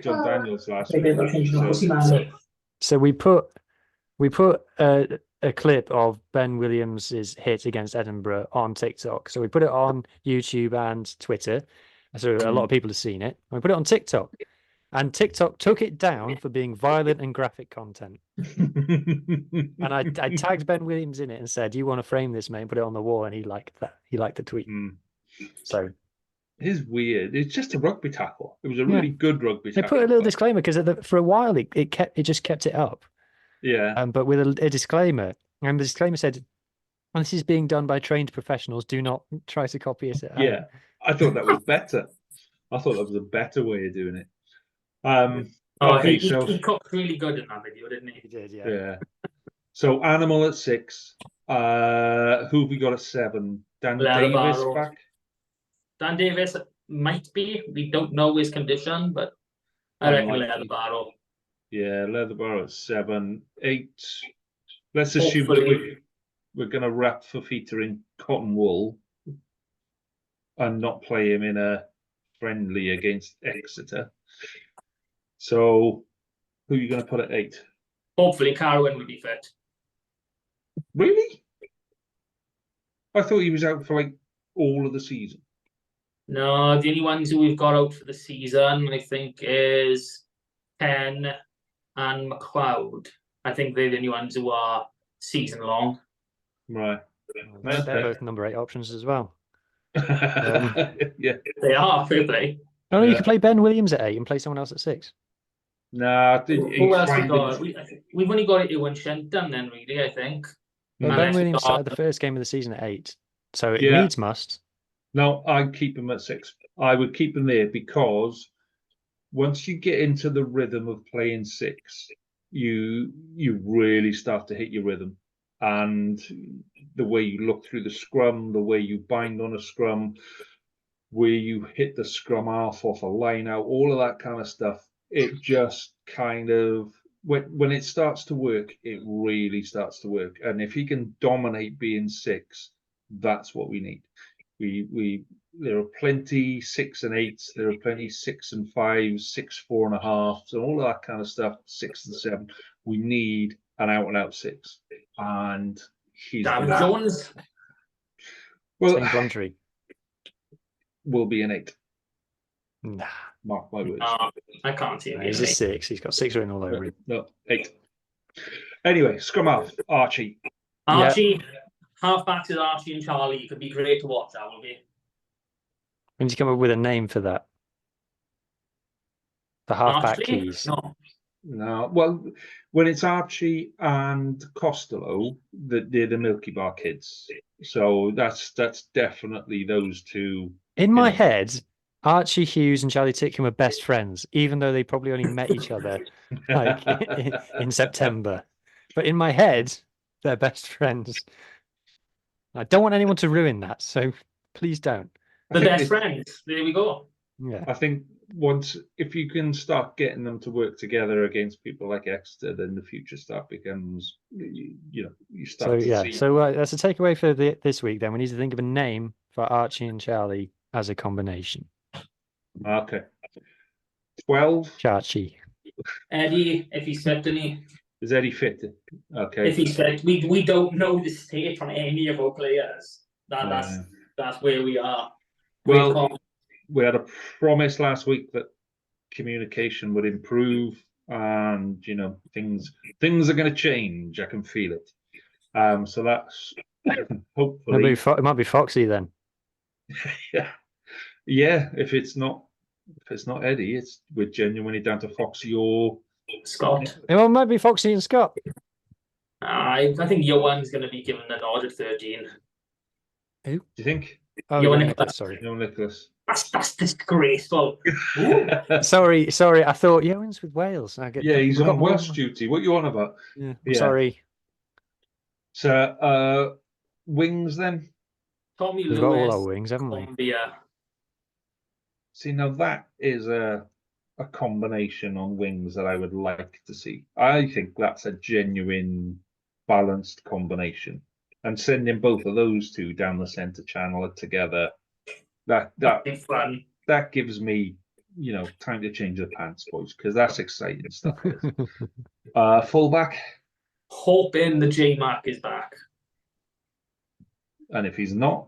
[SPEAKER 4] John Daniels last week.
[SPEAKER 2] So we put a clip of Ben Williams's hit against Edinburgh on TikTok. So we put it on YouTube and Twitter. So a lot of people have seen it. We put it on TikTok, and TikTok took it down for being violent and graphic content. And I tagged Ben Williams in it and said, "You want to frame this, mate, and put it on the wall?" And he liked that. He liked the tweet. So
[SPEAKER 4] it is weird. It's just a rugby tackle. It was a really good rugby
[SPEAKER 2] they
[SPEAKER 4] tackle.
[SPEAKER 2] put a little disclaimer because for a while it just kept it up.
[SPEAKER 4] Yeah.
[SPEAKER 2] But with a disclaimer, and the disclaimer said, "This is being done by trained professionals. Do not try to copy it at home."
[SPEAKER 4] Yeah. I thought that was better. I thought that was a better way of doing it. Okay,
[SPEAKER 3] he
[SPEAKER 4] so
[SPEAKER 3] cooked really good in that video, didn't he?
[SPEAKER 2] He did, yeah.
[SPEAKER 4] yeah. So animal at 6. Who have we got at 7? Dan Davis
[SPEAKER 3] Leatherbarrow.
[SPEAKER 4] back.
[SPEAKER 3] Dan Davis might be. We don't know his condition, but I reckon
[SPEAKER 4] Unlikely.
[SPEAKER 3] Leatherbarrow.
[SPEAKER 4] Yeah, Leatherbarrow at 7. 8. Let's assume that
[SPEAKER 3] Hopefully.
[SPEAKER 4] we're going to wrap Fafita in cotton wool and not play him in a friendly against Exeter. So, who are you going to put at 8?
[SPEAKER 3] Hopefully Carwyn will be fit.
[SPEAKER 4] Really? I thought he was out for like all of the season.
[SPEAKER 3] No, the only ones who we've got out for the season, I think, is Penn and McLeod. I think they're the only ones who are season long.
[SPEAKER 4] Right.
[SPEAKER 2] They're both number 8 options as well.
[SPEAKER 4] Yeah.
[SPEAKER 3] They are, fair play.
[SPEAKER 2] Oh, you
[SPEAKER 4] Yeah.
[SPEAKER 2] can play Ben Williams at 8 and play someone else at 6.
[SPEAKER 4] Nah,
[SPEAKER 3] Who else we got? We've only got Ewan Shenton then, really, I think.
[SPEAKER 2] But
[SPEAKER 3] Unless
[SPEAKER 2] Ben
[SPEAKER 3] we
[SPEAKER 2] Williams
[SPEAKER 3] got-
[SPEAKER 2] started the first game of the season at 8, so it
[SPEAKER 4] Yeah.
[SPEAKER 2] needs must.
[SPEAKER 4] No, I'd keep him at 6. I would keep him there because once you get into the rhythm of playing 6, you really start to hit your rhythm. And the way you look through the scrum, the way you bind on a scrum, where you hit the scrum half off a line out, all of that kind of stuff, it just kind of, when it starts to work, it really starts to work. And if he can dominate being 6, that's what we need. There are plenty 6 and 8s. There are plenty 6 and 5s, 6 4.5s, and all of that kind of stuff. 6 and 7. We need an out and out 6, and he's
[SPEAKER 3] David
[SPEAKER 4] that.
[SPEAKER 3] Jones.
[SPEAKER 4] Well,
[SPEAKER 2] Same Plumtree.
[SPEAKER 4] will be an 8.
[SPEAKER 2] Nah,
[SPEAKER 4] Mark my words.
[SPEAKER 3] I can't see him.
[SPEAKER 2] he's a 6. He's got 6 written all over him.
[SPEAKER 4] No, 8. Anyway, scrum half, Archie.
[SPEAKER 3] Archie, halfbacks is Archie and Charlie. It could be great to watch, that will be.
[SPEAKER 2] We need to come up with a name for that. The halfback
[SPEAKER 3] Archie?
[SPEAKER 2] keys.
[SPEAKER 3] No.
[SPEAKER 4] No, well, when it's Archie and Costello, they're the Milky Bar kids. So that's definitely those two.
[SPEAKER 2] In my
[SPEAKER 4] know.
[SPEAKER 2] head, Archie Hughes and Charlie Titcombe are best friends, even though they probably only met each other like in September. But in my head, they're best friends. I don't want anyone to ruin that, so please don't.
[SPEAKER 3] The best friends. There we go.
[SPEAKER 2] Yeah.
[SPEAKER 4] I think if you can start getting them to work together against people like Exeter, then the future stuff becomes, you start to see.
[SPEAKER 2] So that's a takeaway for this week. Then we need to think of a name for Archie and Charlie as a combination.
[SPEAKER 4] Okay. 12.
[SPEAKER 2] Charchie.
[SPEAKER 3] Eddie, if he's fit, didn't he?
[SPEAKER 4] Is Eddie fit? Okay.
[SPEAKER 3] If he's fit, we don't know the state on any of our players. That's where we are.
[SPEAKER 4] Well, we had a promise last week that communication would improve, and things are going to change. I can feel it. So that's hopefully.
[SPEAKER 2] It might be Foxy then.
[SPEAKER 4] Yeah. If it's not Eddie, we're genuinely down to Foxy or
[SPEAKER 3] Scott.
[SPEAKER 2] It might be Foxy and Scott.
[SPEAKER 3] I think Johan's going to be given the nod at 13.
[SPEAKER 2] Who?
[SPEAKER 4] Do you think?
[SPEAKER 2] Oh,
[SPEAKER 3] Johan
[SPEAKER 2] Nicholas, sorry.
[SPEAKER 4] No, Nicholas.
[SPEAKER 3] That's disgraceful.
[SPEAKER 2] Sorry. I thought Johan's with Wales.
[SPEAKER 4] He's on Welsh duty. What you on about?
[SPEAKER 2] Yeah. Sorry.
[SPEAKER 4] So, wings then.
[SPEAKER 3] Tommy
[SPEAKER 2] We've got all
[SPEAKER 3] Lewis,
[SPEAKER 2] our wings, haven't we?
[SPEAKER 3] Colombia.
[SPEAKER 4] See, now that is a combination on wings that I would like to see. I think that's a genuine balanced combination. And sending both of those two down the centre channel together, that
[SPEAKER 3] Fun.
[SPEAKER 4] that gives me, time to change the pants, boys, because that's exciting stuff. Fullback,
[SPEAKER 3] Hoping the J Mark is back.
[SPEAKER 4] and if he's not,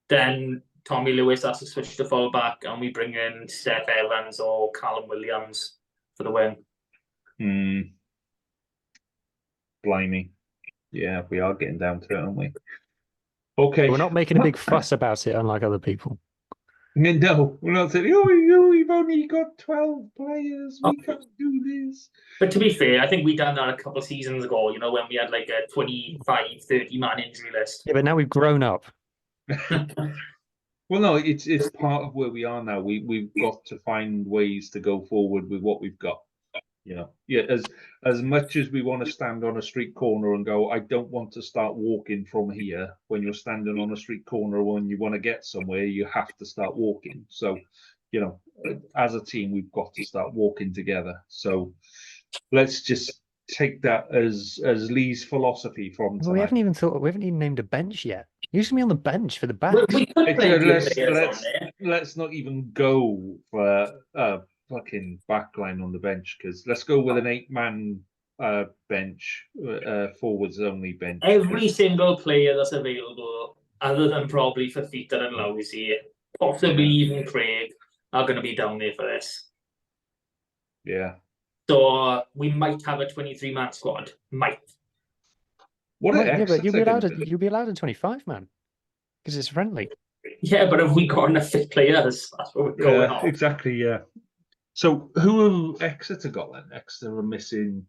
[SPEAKER 3] Then Tommy Lewis has to switch to fullback, and we bring in Steph Evans or Callum Williams for the win.
[SPEAKER 4] blimey. Yeah, we are getting down to it, aren't we? Okay.
[SPEAKER 2] We're not making a big fuss about it, unlike other people.
[SPEAKER 4] No, we're not saying, oh, we've only got 12 players. We can't do this.
[SPEAKER 3] But to be fair, I think we done that a couple of seasons ago, when we had like a 25, 30-man injury list.
[SPEAKER 2] Yeah, but now we've grown up.
[SPEAKER 4] Well, no, it's part of where we are now. We've got to find ways to go forward with what we've got. Yeah, as much as we want to stand on a street corner and go, I don't want to start walking from here. When you're standing on a street corner, when you want to get somewhere, you have to start walking. So, as a team, we've got to start walking together. So let's just take that as Lee's philosophy from tonight.
[SPEAKER 2] Well, we haven't even named a bench yet. Used to be on the bench for the back.
[SPEAKER 3] We could play
[SPEAKER 4] Let's not even go for fucking backline on the bench, because let's go with an 8-man bench, forwards only bench.
[SPEAKER 3] Every single player that's available, other than probably Fafita and Lousy, possibly even Craig, are going to be down there for this.
[SPEAKER 4] Yeah.
[SPEAKER 3] So we might have a 23-man squad. Might.
[SPEAKER 4] What
[SPEAKER 2] Yeah, but you'll be allowed a 25 man because it's friendly.
[SPEAKER 3] Yeah, but have we got enough fit players? That's what we're going on.
[SPEAKER 4] Exactly. Yeah. So who have Exeter got then? Exeter are missing.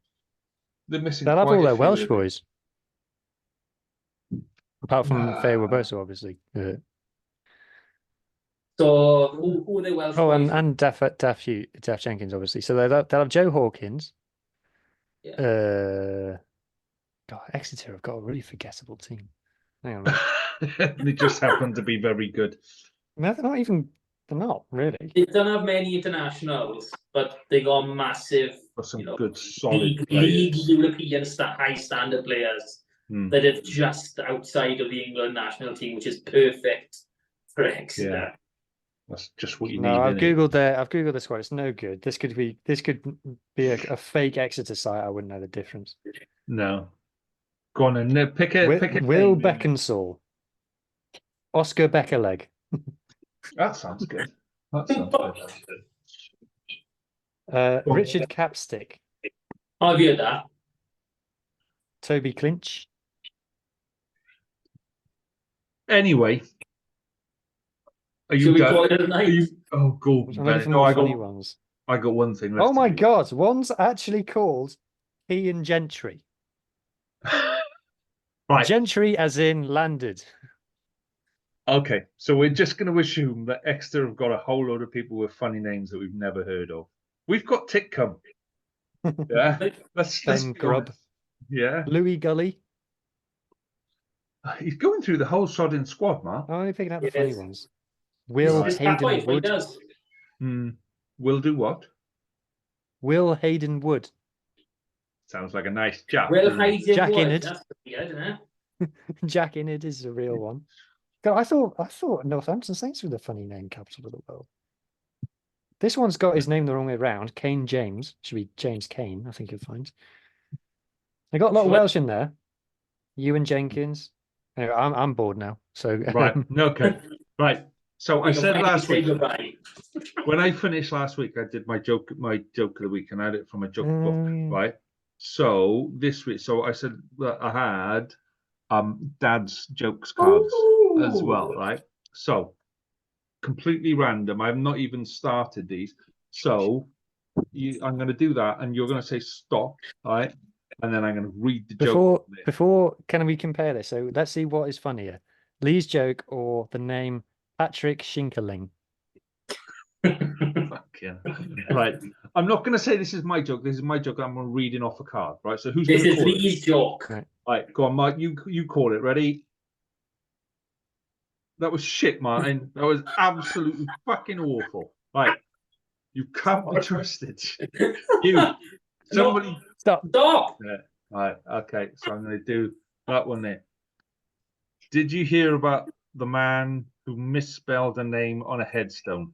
[SPEAKER 4] They'll have
[SPEAKER 2] all their Welsh boys, apart from Faye Waboso, obviously.
[SPEAKER 3] So who are the Welsh boys?
[SPEAKER 2] and Def Jenkins, obviously. So they'll have Joe Hawkins.
[SPEAKER 3] Yeah.
[SPEAKER 2] God, Exeter have got a really forgettable team. Hang on.
[SPEAKER 4] They just happen to be very good.
[SPEAKER 2] No, they're not really.
[SPEAKER 3] They don't have many internationals, but they got massive,
[SPEAKER 4] some good solid
[SPEAKER 3] league European high standard players that are just outside of the England national team, which is perfect for Exeter.
[SPEAKER 4] Yeah. That's just what you need.
[SPEAKER 2] No, I've googled the squad. It's no good. This could be a fake Exeter site. I wouldn't know the difference.
[SPEAKER 4] No. Go on and pick a
[SPEAKER 2] Will Beckinsale, Oscar Beckerleg.
[SPEAKER 4] That sounds good. That sounds good.
[SPEAKER 2] Richard Capstick.
[SPEAKER 3] I've heard that.
[SPEAKER 2] Toby Clinch.
[SPEAKER 4] Anyway, are you done? Oh, go. No, I got
[SPEAKER 2] ones.
[SPEAKER 4] I got one thing.
[SPEAKER 2] Oh my God! One's actually called Ian Gentry.
[SPEAKER 4] Right.
[SPEAKER 2] Gentry, as in landed.
[SPEAKER 4] Okay, so we're just going to assume that Exeter have got a whole load of people with funny names that we've never heard of. We've got Titcombe. Yeah, let's
[SPEAKER 2] Grubb.
[SPEAKER 4] Yeah,
[SPEAKER 2] Louis Gully.
[SPEAKER 4] He's going through the whole sodding squad, man.
[SPEAKER 2] I'm only picking out the funny ones. Will Hayden Wood.
[SPEAKER 4] Will do what?
[SPEAKER 2] Will Hayden Wood.
[SPEAKER 4] Sounds like a nice chap.
[SPEAKER 3] Will Hayden
[SPEAKER 2] Jack
[SPEAKER 3] Wood.
[SPEAKER 2] Innard.
[SPEAKER 3] That's weird, isn't it?
[SPEAKER 2] Jack Innard is a real one. God, I thought Northampton Saints were the funny name capital of the world. This one's got his name the wrong way around. Kane James. Should be James Kane, I think you'll find. They got a lot of Welsh in there. Ewan Jenkins. Anyway, I'm bored now. So
[SPEAKER 4] right. Okay. Right. So I said last week when I finished last week, I did my joke of the week, and I had it from a joke book, right? So this week, I said that I had Dad's jokes cards as well, right? So completely random. I've not even started these. So I'm going to do that, and you're going to say stop, right? And then I'm going to read the joke.
[SPEAKER 2] Before, can we compare this? So let's see what is funnier, Lee's joke or the name Patrick Schinkerling.
[SPEAKER 4] Fuck yeah. Right. I'm not going to say this is my joke. This is my joke. I'm reading off a card, right? So who's
[SPEAKER 3] this
[SPEAKER 4] going to call
[SPEAKER 3] it? Lee's joke.
[SPEAKER 4] Right, go on, Mike. You call it. Ready? That was shit, Martin. That was absolutely fucking awful. Right. You can't be trusted. You. Somebody.
[SPEAKER 2] Stop.
[SPEAKER 3] Stop.
[SPEAKER 4] Yeah. Right. Okay. So I'm going to do that one there. Did you hear about the man who misspelled a name on a headstone?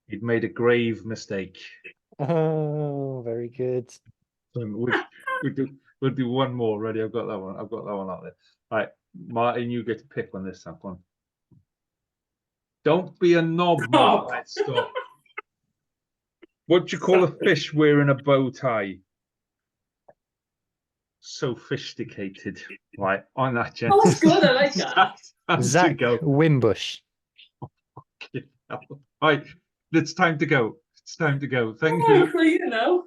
[SPEAKER 4] He'd made a grave mistake.
[SPEAKER 2] Oh, very good.
[SPEAKER 4] We'll do one more. Ready? I've got that one. I've got that one out there. All right, Martin, you get to pick on this one. Don't be a knob, Martin. Right, stop. What do you call a fish wearing a bow tie? Sophisticated. Right, on that, gents.
[SPEAKER 3] Oh, that's good. I like that.
[SPEAKER 2] Zach Wimbush.
[SPEAKER 4] Right, it's time to go. It's time to go. Thank
[SPEAKER 3] Oh,
[SPEAKER 4] you.
[SPEAKER 3] you know.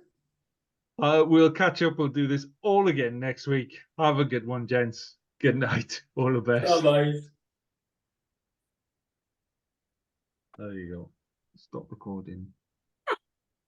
[SPEAKER 4] We'll catch up. We'll do this all again next week. Have a good one, gents. Good night. All the best.
[SPEAKER 3] Bye-bye.
[SPEAKER 4] There you go. Stop recording.